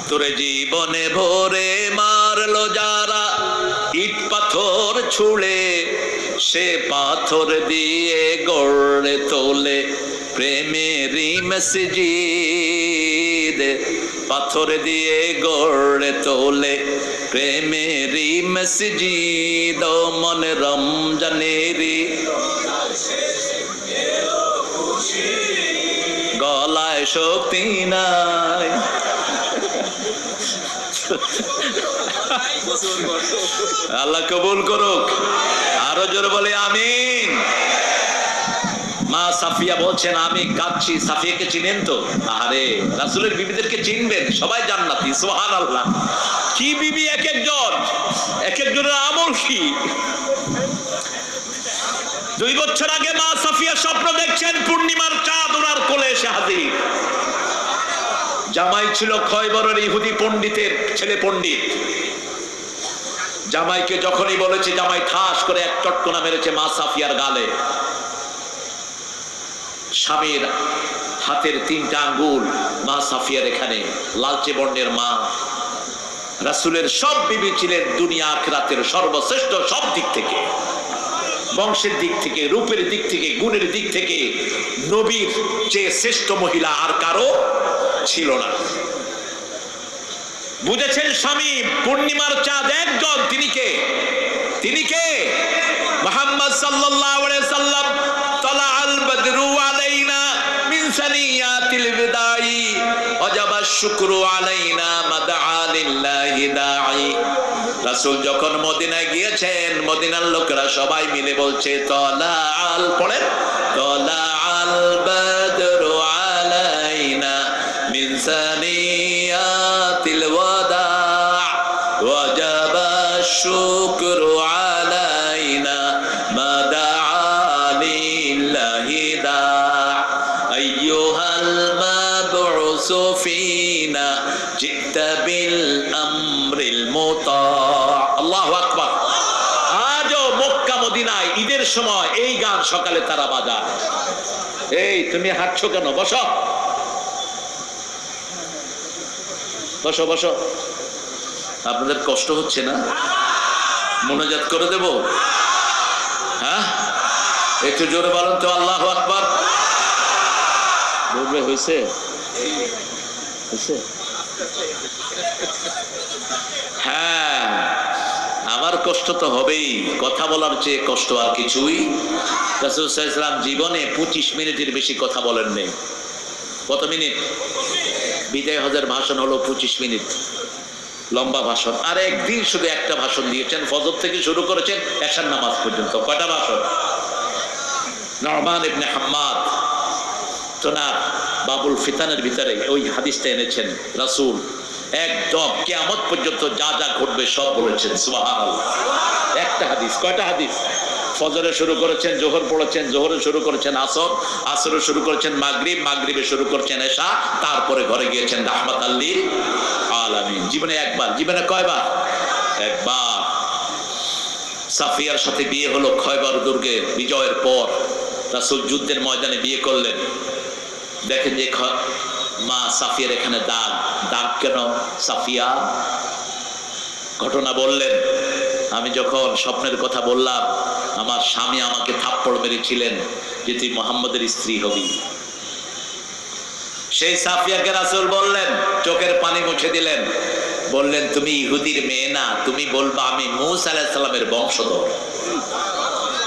তোরে জীবনে ভরে মারলো যারা ইট পাথর ছুঁড়ে, সে পাথর দিয়ে গড়ে তোলে প্রেমেরই মসজিদ। মসজিদ পাথর দিয়ে গড়ে তোলে প্রেমেরই মসজিদ মনে রমজানেরই গলায় শক্তি নাই। আল্লাহ কবুল করুক। আরো জোরে বলে আমিন। মা সাফিয়া বলছেন আমি কাঁদছি। সাফিয়াকে চিনেন তো? আরে রাসূলের বিবিদেরকে চিনবেন, সবাই জান্নাতি। সুবহানাল্লাহ। কি বিবি এক একজন, এক একজনের আমল কি। 2 বছর আগে মা সাফিয়া স্বপ্ন দেখছেন পূর্ণিমার চাঁদ ওনার কোলে এসে হাজির। জামাই ছিল খয়বরের ইহুদি পণ্ডিতের ছেলে পণ্ডিত। জামাইকে যখনই বলেছে, জামাই ঠাস করে এক চটকনা মেরেছে মা সাফিয়ার গালে। স্বামীর হাতের 3টা আঙ্গুল মা সাফিয়ার এখানে, লালচে বর্ণের মা। রাসূলের সব বিবি ছিলেন দুনিয়া আখিরাতের সর্বশ্রেষ্ঠ, সব দিক থেকে, বংশের দিক থেকে, রূপের দিক থেকে, গুণের দিক থেকে নবীর চেয়ে শ্রেষ্ঠ মহিলা আর কারো ছিল না। বুঝেছেন স্বামী পূর্ণিমার চাঁদ একজন, তিনি কে? তিনি কে? মুহাম্মদ সাল্লাল্লাহু আলাইহি সাল্লাম। তালাআল বদরু আলাইনা মিন সানিয়াতিল বিদাই ওয়াজাবা শুকরু আলাইনা মাদআ লিল্লাহি দাঈ। রাসূল যখন মদিনায় গিয়েছেন, মদিনার লোকেরা সবাই মিলে বলছে তালাআল, পড়েন, তালাআল বদরু আলাইনা মিন সানিয়াতিল ওয়াদা ওয়াজাবা শুকরু আলাইনা মাদআ লিল্লাহি দাঈ আইয়ুহাল মাবউসু ফিনা জিতা বিল আমরিল মুতা। আল্লাহু আকবার। আজও মক্কা মদিনায় ঈদের সময় এই গান সকালে তারা বাজায়। এই তুমি হাঁটছো কেন? বসো বসো বসো। আপনাদের কষ্ট হচ্ছে না? মোনাজাত করে দেব? হ্যাঁ, একটু জোরে বলেন তো আল্লাহু আকবার। বলবে হয়েছে? হয়েছে? হ্যাঁ, আমার কষ্ট তো হবেই, কথা বলার চেয়ে কষ্ট আর কিছুই। রাসূল সাল্লাল্লাহু আলাইহি ওয়াসাল্লাম জীবনে 25 মিনিটের বেশি কথা বলেন নাই। কত মিনিট? বিদায় হজের ভাষণ হলো 25 মিনিট, লম্বা ভাষণ। আর একদিন শুধু একটা ভাষণ দিয়েছেন, ফজর থেকে শুরু করেছেন এশার নামাজ পর্যন্ত। কয়টা ভাষণ? নুমান ইবনে হাম্মাদ তোনার বাবুল ফিতানের ভিতরে ওই হাদিসটা এনেছেন। রাসূল একদম কিয়ামত পর্যন্ত যা যা ঘটবে সব বলেছেন। সুবহানাল্লাহ। একটা হাদিস। কয়টা হাদিস? ফজরে শুরু করেছেন, জোহর পড়েছেন, জোহরে শুরু করেছেন আসর, আসরে শুরু করেছেন মাগরিব, মাগরিবে শুরু করেছেন এশা, তারপরে ঘরে গিয়েছেন রাহমাতাল লিল আলামিন। জীবনে একবার। জীবনে কয়বার? একবার। সাফিয়ার সাথে বিয়ে হলো খয়বর দুর্গে বিজয়ের পর। রাসূল যুদ্ধের ময়দানে বিয়ে করলেন। দেখেন যে মা সাফিয়ার এখানে দাগ। দাগ কেন? সাফিয়া ঘটনা বললেন, আমি যখন স্বপ্নের কথা বললাম, আমার স্বামী আমাকে থাপ্পড় মেরেছিলেন যে তুই মুহাম্মদের স্ত্রী হবি। সেই সাফিয়াকে রাসূল বললেন, চোখের পানি মুছে দিলেন, বললেন তুমি ইহুদির মেয়ে না, তুমি বলবা আমি মূসা আলাইহিস সালামের বংশধর।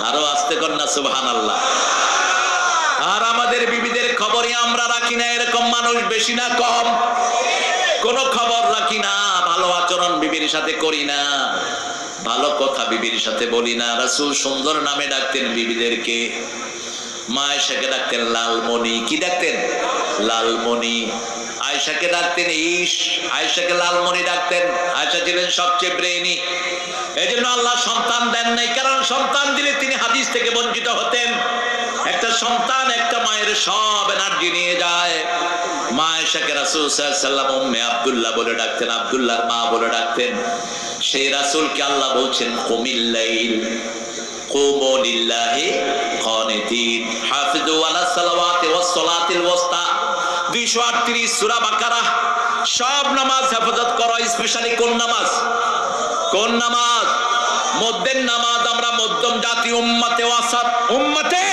আরো আস্তে কর না সুবহানাল্লাহ। আর আমাদের বিবিদের খবরই আমরা রাখি না। এরকম মানুষ বেশি না কম? কোনো খবর রাখি না, ভালো আচরণ বিবির সাথে করি না, ভালো কথা বিবির সাথে বলি না। রাসূল সুন্দর নামে ডাকতেন বিবিদেরকে। মা আয়েশাকে ডাকতেন লালমণি। কি ডাকতেন? লালমণি। আয়েশাকে ডাকতেন ইশ। আয়েশাকে লালমণি ডাকতেন। আয়েশা ছিলেন সবচেয়ে ব্রেইনি। এজন্য আল্লাহ সন্তান দেন নাই, কারণ সন্তান দিলে তিনি হাদিস থেকে বঞ্চিত হতেন। একটা সন্তান একটা মায়ের সব এনার্জি নিয়ে যায়। মা আয়েশাকে রাসূল সাল্লাল্লাহু আলাইহি ওয়াসাল্লাম উম্মে আব্দুল্লাহ বলে ডাকতেন, আব্দুল্লাহর মা বলে ডাকতেন। সেই রাসূলকে আল্লাহ বলছেন কুমিল লাইল কুমু লিল্লাহি কানিতিন হাফিজু আলাস সালাওয়াতি ওয়াস সালাতিল ওয়াসতা। 238 সূরা বাকারা। সব নামাজ হেফাজত করো। স্পেশালি কোন নামাজ? কোন নামাজ? মধ্যের নামাজ। আমরা মধ্যম জাতি, উম্মতে ওয়াসাত, উম্মতে।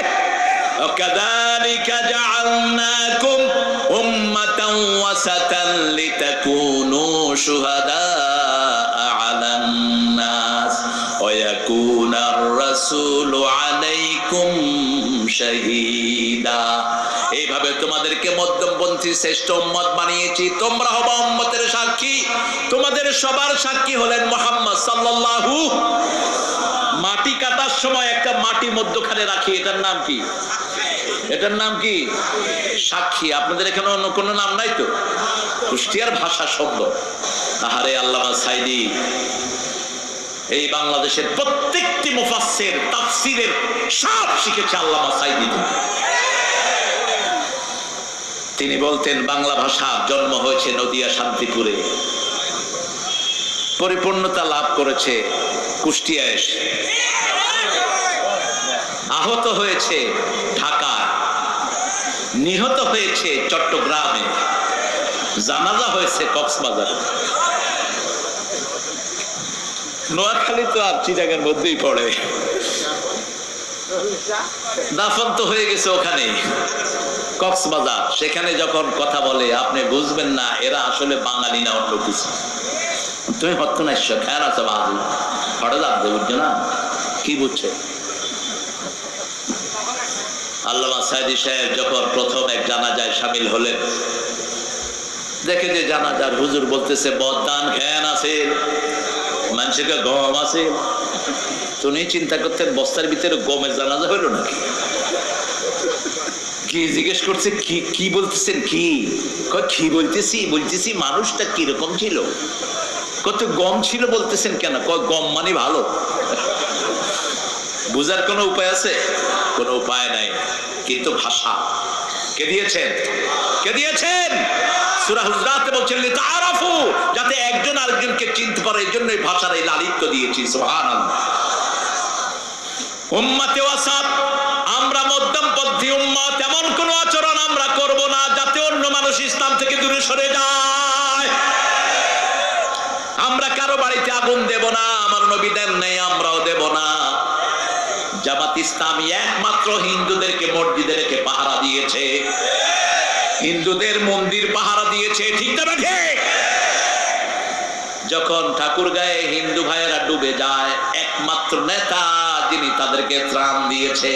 وكذلك جعلناكم أمة বা'সাতান লিতাকুনু শুহাদা আলান নাস ওয়া ইয়াকুনার রাসূলু আলাইকুম শাহীদা। এইভাবে তোমাদেরকে মধ্যমপন্থী শ্রেষ্ঠ উম্মত বানিয়েছি, তোমরা হবে উম্মতের সাক্ষী। তোমাদের সবার সাক্ষী হলেন মুহাম্মদ সাল্লাল্লাহু। মাটি কাটার সময় একটা মাটি মধ্যখানে রাখি, এটার নাম কি? এটার নাম কি? সাক্ষী। আপনাদের এখানে অন্য কোনো নাম নাই তো? কুষ্টিয়ার ভাষা শব্দ। তাহারে আল্লামা সাইদি এই বাংলাদেশের প্রত্যেকটি মুফাসসির তাফসীরের সব শিখেছে আল্লামা সাইদি। তিনি বলতেন বাংলা ভাষার জন্ম হয়েছে নদিয়া শান্তিপুরে, পরিপূর্ণতা লাভ করেছে কুষ্টিয়ায় এসে, আহত হয়েছে ঢাকায়, নিহত হয়েছে চট্টগ্রামে, জানাজা হয়েছে কক্সবাজারে। নোয়াখালী তো আর চিটাগাঙ্গের মধ্যেই পড়ে, দাফন তো হয়ে গেছে ওখানে কক্সবাজার। সেখানে যখন কথা বলে আপনি বুঝবেন না এরা আসলে বাঙালি না অন্য কিছু। তুমি হত্য না খেয়াল আছে বাজু হঠাৎ আসবে, বুঝছো না? কি বুঝছে? আল্লামা সাইদি সাহেব যখন প্রথম এক জানাজায় শামিল হলেন, দেখে যে জানাজার হুজুর বলতেছে বদান খ্যান আছে, মানুষের গম আছে। তো উনি চিন্তা করতেন বস্তার ভিতরে গমের জানাজা হইল নাকি? কি জিজ্ঞেস করছে, কি বলতেছেন? কি বলতেছি মানুষটা কিরকম ছিল? কত গম ছিল বলতেছেন কেন? গম মানে ভালো। বুঝার কোনো উপায় আছে? কোনো উপায় নাই, কিন্তু ভাষা কে দিয়েছেন? সূরা হুজরাতে বলছেন লিতাআরাফু, যাতে একজন আরেকজনকে চিনতে পারে, এই জন্যই ভাষার এই লালিত্য দিয়েছি। সুবহানাল্লাহ। উম্মতে ওয়াসাত, আমরা মধ্যমপন্থী উম্মত। এমন কোন আচরণ আমরা করব না যাতে অন্য মানুষ ইসলাম থেকে দূরে সরে যায়। আমরা কারো বাড়িতে আগুন দেব না, আমার নবী দেন নাই, আমরাও দেব না। জামাত ইসলামী একমাত্র হিন্দুদেরকে মসজিদে রেখে পাহারা দিয়েছে, হিন্দুদের মন্দির পাহারা দিয়েছে, ঠিক না ঠিক? যখন ঠাকুরগাঁয়ে হিন্দু ভাইয়েরা ডুবে যায়, একমাত্র নেতা যিনি তাদেরকে ত্রাণ দিয়েছে,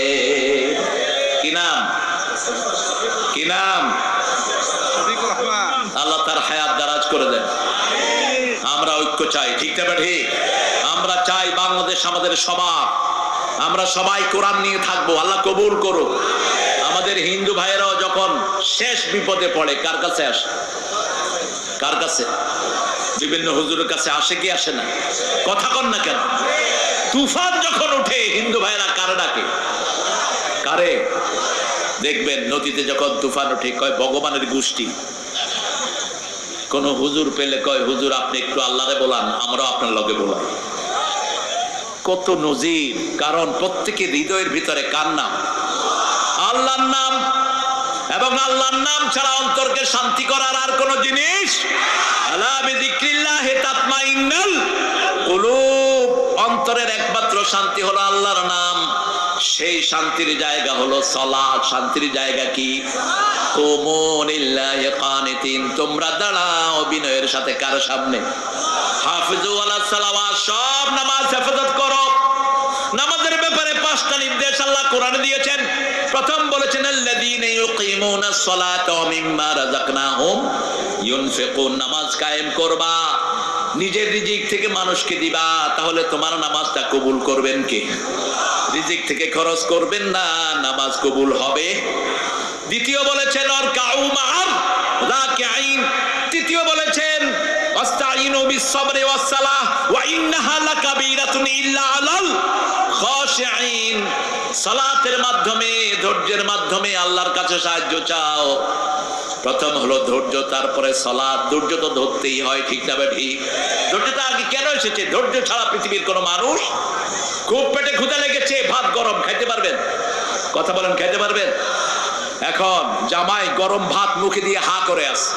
কি নাম? আল্লাহ তার হায়াত দারাজ করে দেন। আমরা ঐক্য চাই, ঠিক না ঠিক? আমরা চাই বাংলাদেশ আমাদের সবার, আমরা সবাই কোরআন নিয়ে থাকবো, আল্লাহ কবুল করুক। আমাদের হিন্দু ভাইয়েরাও যখন শেষ বিপদে পড়ে কার কাছে আসে? কার কাছে? বিভিন্ন হুজুরের কাছে আসে কি আসে না? কথা কন না কেন? তুফান যখন উঠে হিন্দু ভাইয়েরা কারে ডাকে? কারে? দেখবেন নদীতে যখন তুফান উঠে কয় ভগবানের গোষ্ঠী। কোন হুজুর পেলে কয় হুজুর আপনি একটু আল্লাহরে বলান, আমরাও আপনার লগে বলাই। কত নজির! কারণ প্রত্যেকের হৃদয়ের ভিতরে কার নাম? আল্লাহর নাম। এবং আল্লাহর নাম ছাড়া অন্তরকে শান্তি করার আর কোন জিনিস? আলা বিযিকরিল্লাহি তাতমাইন্নুল কুলুব। অন্তরের একমাত্র শান্তি হলো আল্লাহর নাম। সেই শান্তির জায়গা হলো সালাত। শান্তির জায়গা কি? কুমু লিল্লাহি কানিতিন। তোমরা দাঁড়াও বিনয়ের সাথে কার সামনে? হাফিজু আলাস সালাওয়াত। সব নামাজ হেফাজত করো। নামাজের ব্যাপারে 5টা নির্দেশ আল্লাহ কোরআনে দিয়েছেন। প্রথম বলেছেন আল্লাযীনা ইউকিমুনাস সালাতা ওয়া মিম্মা রাযাকনাহুম ইউনফিকুন। নামাজ কায়েম করবা, নিজের রিজিক থেকে মানুষকে দিবা, তাহলে তোমার নামাজটা কবুল করবেন কে? রিজিক থেকে খরচ করবেন না, নামাজ কবুল হবে। দ্বিতীয় বলেছেন অরকাউ মা'আর রাকিঈন। তৃতীয় বলেছেন আস্তাঈনু বিস-সাবরি ওয়াস-সালাহ ওয়া ইন্নাহা লাকাবীরাতুন ইল্লা আলাল খাশিঈন। সালাতের মাধ্যমে, ধৈর্যের মাধ্যমে আল্লাহর কাছে সাহায্য চাও। প্রথম হলো ধৈর্য, তারপরে সালাত। ধৈর্য তো ধরতেই হয়, ঠিক না ঠিক? ধৈর্যটা আগে কেন এসেছে? ধৈর্য ছাড়া পৃথিবীর কোনো মানুষ, খুব পেটে ক্ষুধা লেগেছে, ভাত গরম, খাইতে পারবেন? কথা বলেন, খাইতে পারবেন? এখন জামাই গরম ভাত মুখে দিয়ে হা করে আছে।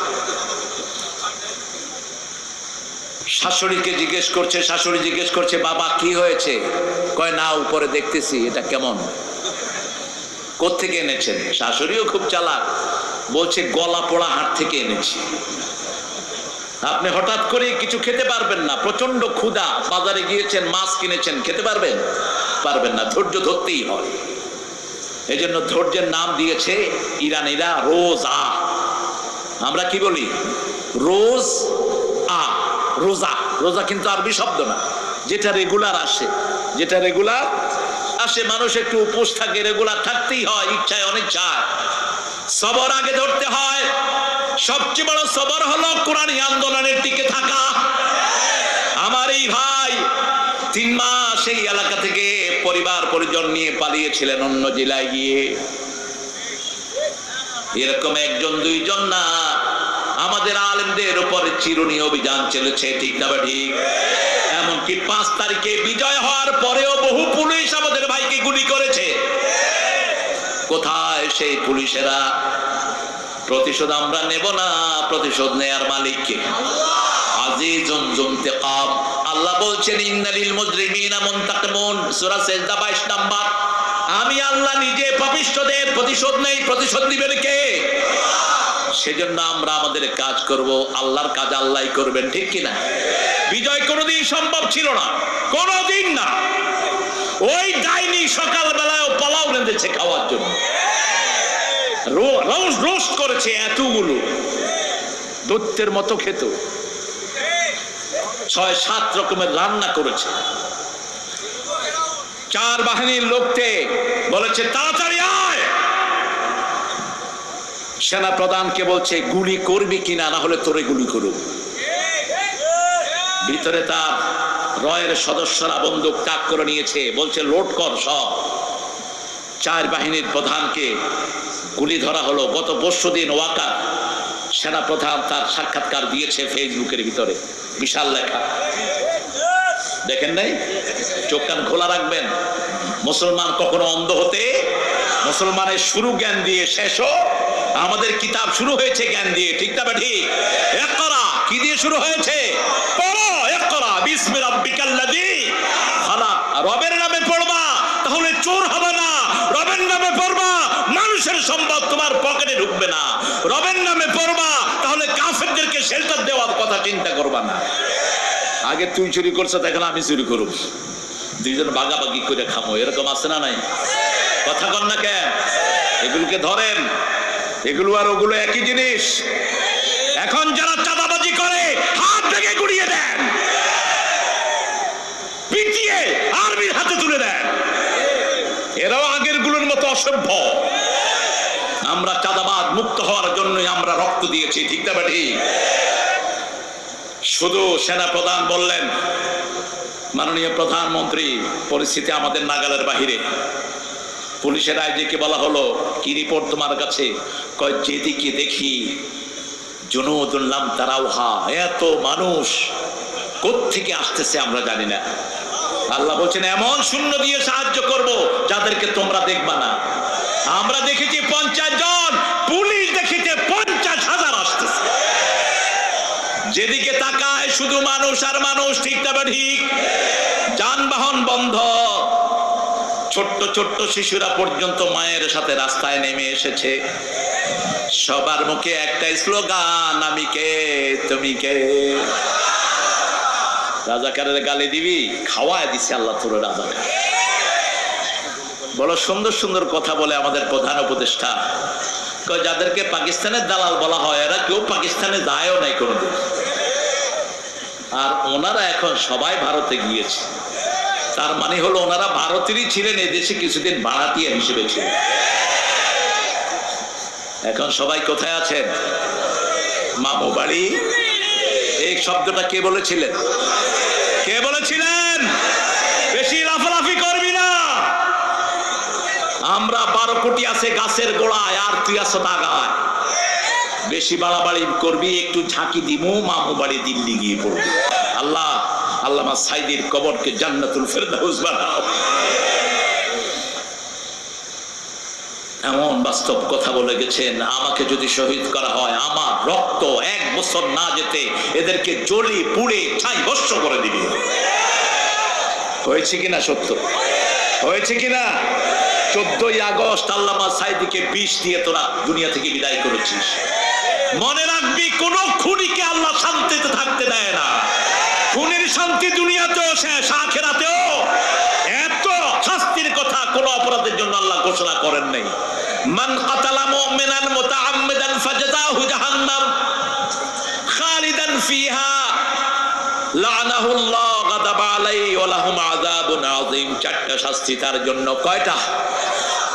শাশুড়িকে জিজ্ঞেস করছে, শাশুড়ি জিজ্ঞেস করছে বাবা কি হয়েছে? কয় না, উপরে দেখতেছি। এটা কেমন? কোত্থেকে এনেছেন? শাশুড়িও খুব চালাক, বলছে গলা পোড়া হাট থেকে এনেছি। আপনি হঠাৎ করে কিছু খেতে পারবেন না, প্রচন্ড ক্ষুধা, বাজারে গিয়েছেন, মাছ কিনেছেন, খেতে পারবেন? পারবেন না, ধৈর্য ধরতেই হয়। এই জন্য ধৈর্যের নাম দিয়েছে ইরানিরা রোজা। আমরা কি বলি? রোজ আ, রোজা। রোজা কিন্তু আরবি শব্দ না, যেটা রেগুলার আসে, যেটা রেগুলার আসে। মানুষ একটু উপোস থাকে, রেগুলার থাকতেই হয়, ইচ্ছায় অনিচ্ছায়। সবর আগে ধরতে হয়। সবচেয়ে বড় সবর হলো কোরআনী আন্দোলনের টিকে থাকা। আমার এই ভাই 3 মাস এই এলাকা থেকে পরিবার পরিজন নিয়ে পালিয়েছিলেন অন্য জেলায় গিয়ে। এরকম একজন দুইজন না, আমাদের আলেমদের উপরে চিরুনি অভিযান চলেছে, ঠিক না ঠিক? এমনকি 5 তারিখে বিজয় হওয়ার পরেও বহু পুলিশ আমাদের ভাইকে গুলি করেছে। কোথায় সেই পুলিশেরা? প্রতিশোধ আমরা নেব না, প্রতিশোধ নেয়ার মালিককে। আজিজুন যুনতিকাম। আল্লাহ বলছেন ইন্নালিল মুজরিমিনা মুনতাকিমুন, সূরা সিজদা 22 নাম্বার। আমি আল্লাহ নিজে পাপিষ্ঠদের প্রতিশোধ নেই। প্রতিশোধ দিবেন কে? সেজন্য আমরা আমাদের কাজ করব, আল্লাহর কাজ আল্লাহই করবেন, ঠিক কিনা? বিজয় কোনোদিন সম্ভব ছিল না, কোনোদিন না। ওই ডাইনি সকাল বেলায় পোলাও রেঁধেছে খাওয়ার জন্য, রোস্ট করেছে এতগুলো, দৈত্যের মতো খেত। 6-7 রকমের রান্না করেছে। 4 বাহিনীর লোককে বলেছে তাড়াতাড়ি আয়। সেনা প্রধানকে বলছে গুলি করবি কিনা, না হলে তোরে গুলি করব। ভিতরে তার রয়ের সদস্যরা বন্দুক তাক করে নিয়েছে, বলছে লোড কর সব। 4 বাহিনীর প্রধানকে গুলি ধরা হলো। গত 20 দিন ওয়াকার সেনা প্রধান তার সাক্ষাৎকার দিয়েছে ফেসবুকের ভিতরে, বিশাল লেখা। দেখেন নাই? চোখ কান খোলা রাখবেন। মুসলমান কখনো অন্ধ হতে, মুসলমানের শুরু জ্ঞান দিয়ে, শেষও আমাদের কিতাব শুরু হয়েছে জ্ঞান দিয়ে, ঠিক না ঠিক? ইকরা কি দিয়ে শুরু হয়েছে? পড়ো, ইকরা বিসমি রাব্বিকাল্লাযী খালাক। রবের নামে পড়বা, তাহলে চোর হবে না। রবের নামে পড়বা, মানুষের সম্পদ তোমার পকেটে ঢুকবে না। রবের নামে পড়বা, তাহলে কাফেরদেরকে শেল্টার দেওয়ার কথা চিন্তা করবা না। আগে তুই চুরি করছ, এখন আমি চুরি করব, দুইজন ভাগাভাগি করে খামো, এরকম আছে না নাই? কথা কন না কেন? এগুলোকে ধরেন, এগুলো আর ওগুলো একই জিনিস। এখন যারা চাঁদাবাজি করে হাত ভেঙে গুড়িয়ে দেন, পিটিয়ে আর্মির হাতে তুলে দেন। এরাও আগের গুলোর মতো অসভ্য। আমরা চাঁদাবাদ মুক্ত হওয়ার জন্যই আমরা রক্ত দিয়েছি, ঠিক না ঠিক? শুধু সেনা প্রধান বললেন, মাননীয় প্রধানমন্ত্রী, পরিস্থিতি আমাদের নাগালের বাহিরে। পুলিশের আইজিকে বলা হলো, কি রিপোর্ট তোমার কাছে? কয় যেদিকে দেখি জুনুদুন লাম তারাউহা, এত মানুষ কোত্থেকে আসতেছে আমরা জানি না। আল্লাহ বলছেন এমন শূন্য দিয়ে সাহায্য করব যাদেরকে তোমরা দেখবা না। আমরা দেখেছি 50 জন, পুলিশ দেখেছে 50,000 আসতেছে। যেদিকে তাকায় শুধু মানুষ আর মানুষ, ঠিক না ঠিক? যানবাহন বন্ধ, ছোট্ট ছোট্ট শিশুরা পর্যন্ত মায়ের সাথে রাস্তায় নেমে এসেছে। সবার মুখে একটাই স্লোগান, আমি কে তুমি কে। রাজাকারের গালি দিবি, খাওয়ায় দিছে আল্লাহ তোর রাজাকার। বড় সুন্দর সুন্দর কথা বলে আমাদের প্রধান উপদেষ্টা। যাদেরকে পাকিস্তানের দালাল বলা হয়, এরা কেউ পাকিস্তানে যায়ও নাই কোনোদিন। আর ওনারা এখন সবাই ভারতে গিয়েছে। তার মানে হলো ওনারা ভারতেরই ছিলেন, এদেশে কিছুদিন ভাড়াটিয়া হিসেবে ছিলেন। এখন সবাই কোথায় আছেন? মামু বাড়ি। এই শব্দটা কে বলেছিলেন? কে বলেছিলেন? বেশি লাফালাফি করবি না। আমরা 12 কোটি আছে গাছের গোড়ায়, আর তুই আছো তাগায়। বেশি বাড়াবাড়ি করবি, একটু ঝাঁকি দিমু, মামু বাড়ি দিল্লি গিয়ে পড়বি। আল্লাহ আল্লামা সাইদির কবরকে জান্নাতুল ফেরদাউস বানাও। এমন বাস্তব কথা বলে গেছেন, আমাকে যদি শহীদ করা হয়, আমার রক্ত 1 বছর না যেতে এদেরকে জ্বলি পুড়ে ছাই ভস্ম করে দিবে। হয়েছে কিনা সত্য? হয়েছে কিনা? 14ই আগস্ট আল্লামা সাঈদীকে বিষ দিয়ে তোরা দুনিয়া থেকে বিদায় করেছিস। মনে রাখবি, কোন খুনিকে আল্লাহ শান্তিতে থাকতে দেয় না। খুনির শান্তি দুনিয়াতেও শেষ, আখিরাতেও। এত শাস্তির কথা কোন অপরাধের জন্য আল্লাহ ঘোষণা করেন নাই। মান কাতালা মুমিনান মুতাআম্মিদান ফাজাযাহু জাহান্নাম খালিদান ফিহা লানাহুল্লাহ গাদাবা আলাইহি ওয়া লাহুম আযাবুন আযীম। চারটা শাস্তি তার জন্য। কয়টা?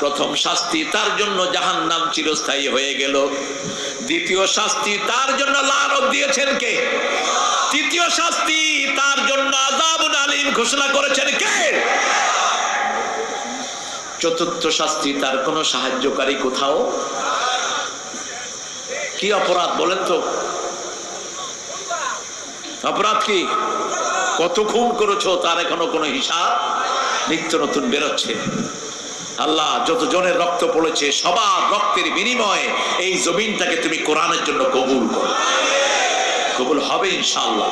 প্রথম শাস্তি তার জন্য জাহান্নাম চিরস্থায়ী হয়ে গেল। দ্বিতীয় শাস্তি তার জন্য লানত দিয়েছেন কে? তৃতীয় শাস্তি তার জন্য আযাবুন আলীম ঘোষণা করেছেন কে? চতুর্থ শাস্তি তার কোনো সাহায্যকারী কোথাও। কি অপরাধ বলেন তো? অপরাধ কি? কত খুন করেছো তার এখনো কোনো হিসাব নিত্য নতুন বেরোচ্ছে। আল্লাহ যত জনের রক্ত পড়েছে সবার রক্তের বিনিময়ে এই জমিনটাকে তুমি কোরআনের জন্য কবুল করো। কবুল হবে ইনশাআল্লাহ।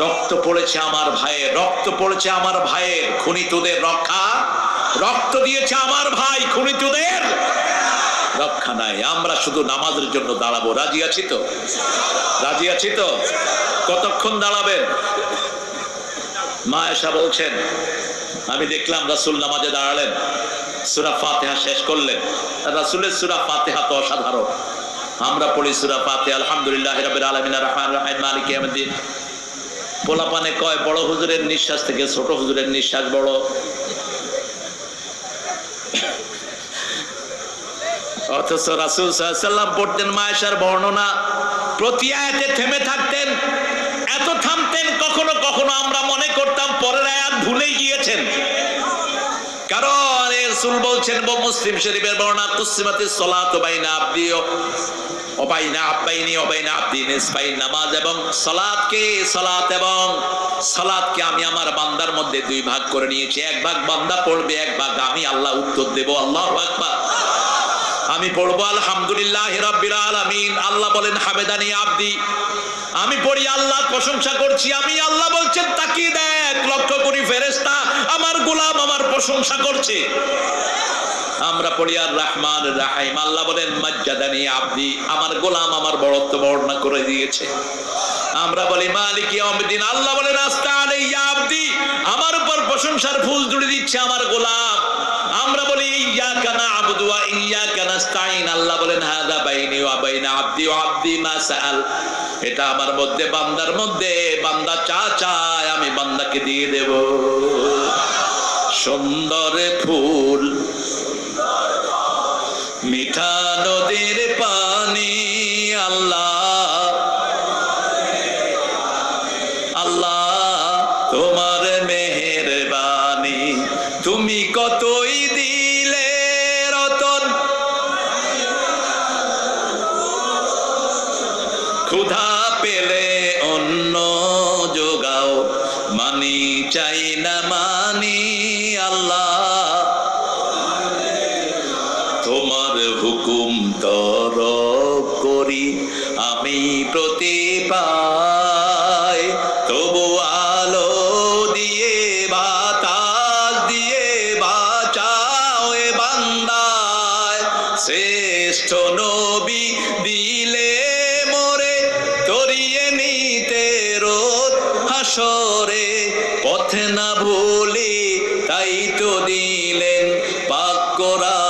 রক্ত পড়েছে আমার ভাইয়ের, রক্ত পড়েছে আমার ভাইয়ের, খুনিতদের রক্ষা। রক্ত দিয়েছে আমার ভাই, খুনিতদের রক্ষা নাই। আমরা শুধু নামাজের জন্য দাঁড়াবো। রাজি আছি তো? রাজি আছি তো? কতক্ষণ দাঁড়াবেন? মা আয়েশা বলছেন, আমি দেখলাম রাসূল নামাজে দাঁড়ালেন, সূরা ফাতিহা শেষ করলেন। রাসূলের সূরা ফাতিহা তো অসাধারণ। আমরা পড়ি সূরা ফাতিহা আলহামদুলিল্লাহি রাব্বিল আলামিন আর রহমানির রহিম মালিকি ইয়াউমিদ্দিন। পোলাপানে কয় বড় হুজুরের নিঃশ্বাস থেকে ছোট হুজুরের নিঃশ্বাস বড়। অথচ রাসূল সাল্লাল্লাহু আলাইহি ওয়াসাল্লাম পড়তেন মা আয়েশার বর্ণনা, প্রতি আয়াতে থেমে থাকতেন। এত থামতেন কখনো কখনো আমরা মনে করতাম পরের আয়াত ভুলে গিয়েছেন। কারণ রাসূল বলছেন, মুসলিম শরীফের বর্ণনা, কুসিমাতিস সালাতু বাইনা আবদি ও বাইনা আব্বাইনি ও বাইনা আবদি নিসফাইন। নামাজ এবং সালাতকে আমি আমার বান্দার মধ্যে দুই ভাগ করে নিয়েছি। এক ভাগ বান্দা পড়বে, এক ভাগ আমি আল্লাহ উত্তর দেব। আল্লাহু আকবার। আমি পড়বো আলহামদুলিল্লাহি রাব্বিল আলামিন, আল্লাহ বলেন হামেদানি আবদি। আমি পড়ি আল্লাহর প্রশংসা করছি, আমি আল্লাহ বলছেন তাকিয়ে দেখ, লক্ষ্য করি ফেরেশতা আমার গোলাম আমার প্রশংসা করছে। আমরা পড়ি আর রহমান রাহিম, আল্লাহ বলেন মাজ্জাদানি আবদি, আমার গোলাম আমার বড়ত্ব বর্ণনা করে দিয়েছে। আমরা বলি মালিক ইয়াউমিদ্দিন, আল্লাহ বলেন আস্তা আলাইয়া আবদি, আমার উপর প্রশংসার ফুল জুড়ে দিচ্ছে আমার গোলাম। আমরা বলি ইয়াকা না'বুদু ওয়া ইয়াকা নাস্তাইন, আল্লাহ বলেন হাযা বাইনি ওয়া বাইনা আবদি ওয়া আবদি মা সাআল, এটা আমার মধ্যে বান্দার মধ্যে, বান্দা চা চায় আমি বান্দাকে দিয়ে দেব। সুন্দর ফুল মিঠা নদীর পানি, আল্লাহ আল্লাহ তোমার মেহেরবানি, তুমি কতই দিলে রতন, ক্ষুধা পেলে অন্ন যোগাও, মানি চাই না মানি, আল্লাহ তোমার হুকুম তরক করি আমি প্রতি পাই, তবু আলো দিয়ে বাতাস দিয়ে বাঁচাও এ বান্দায়, শ্রেষ্ঠ নবী দিলে মোরে তরিয়ে নিতে রোদ হাসরে, পথ না ভুলি তাই তো দিলেন পাক কোরআন।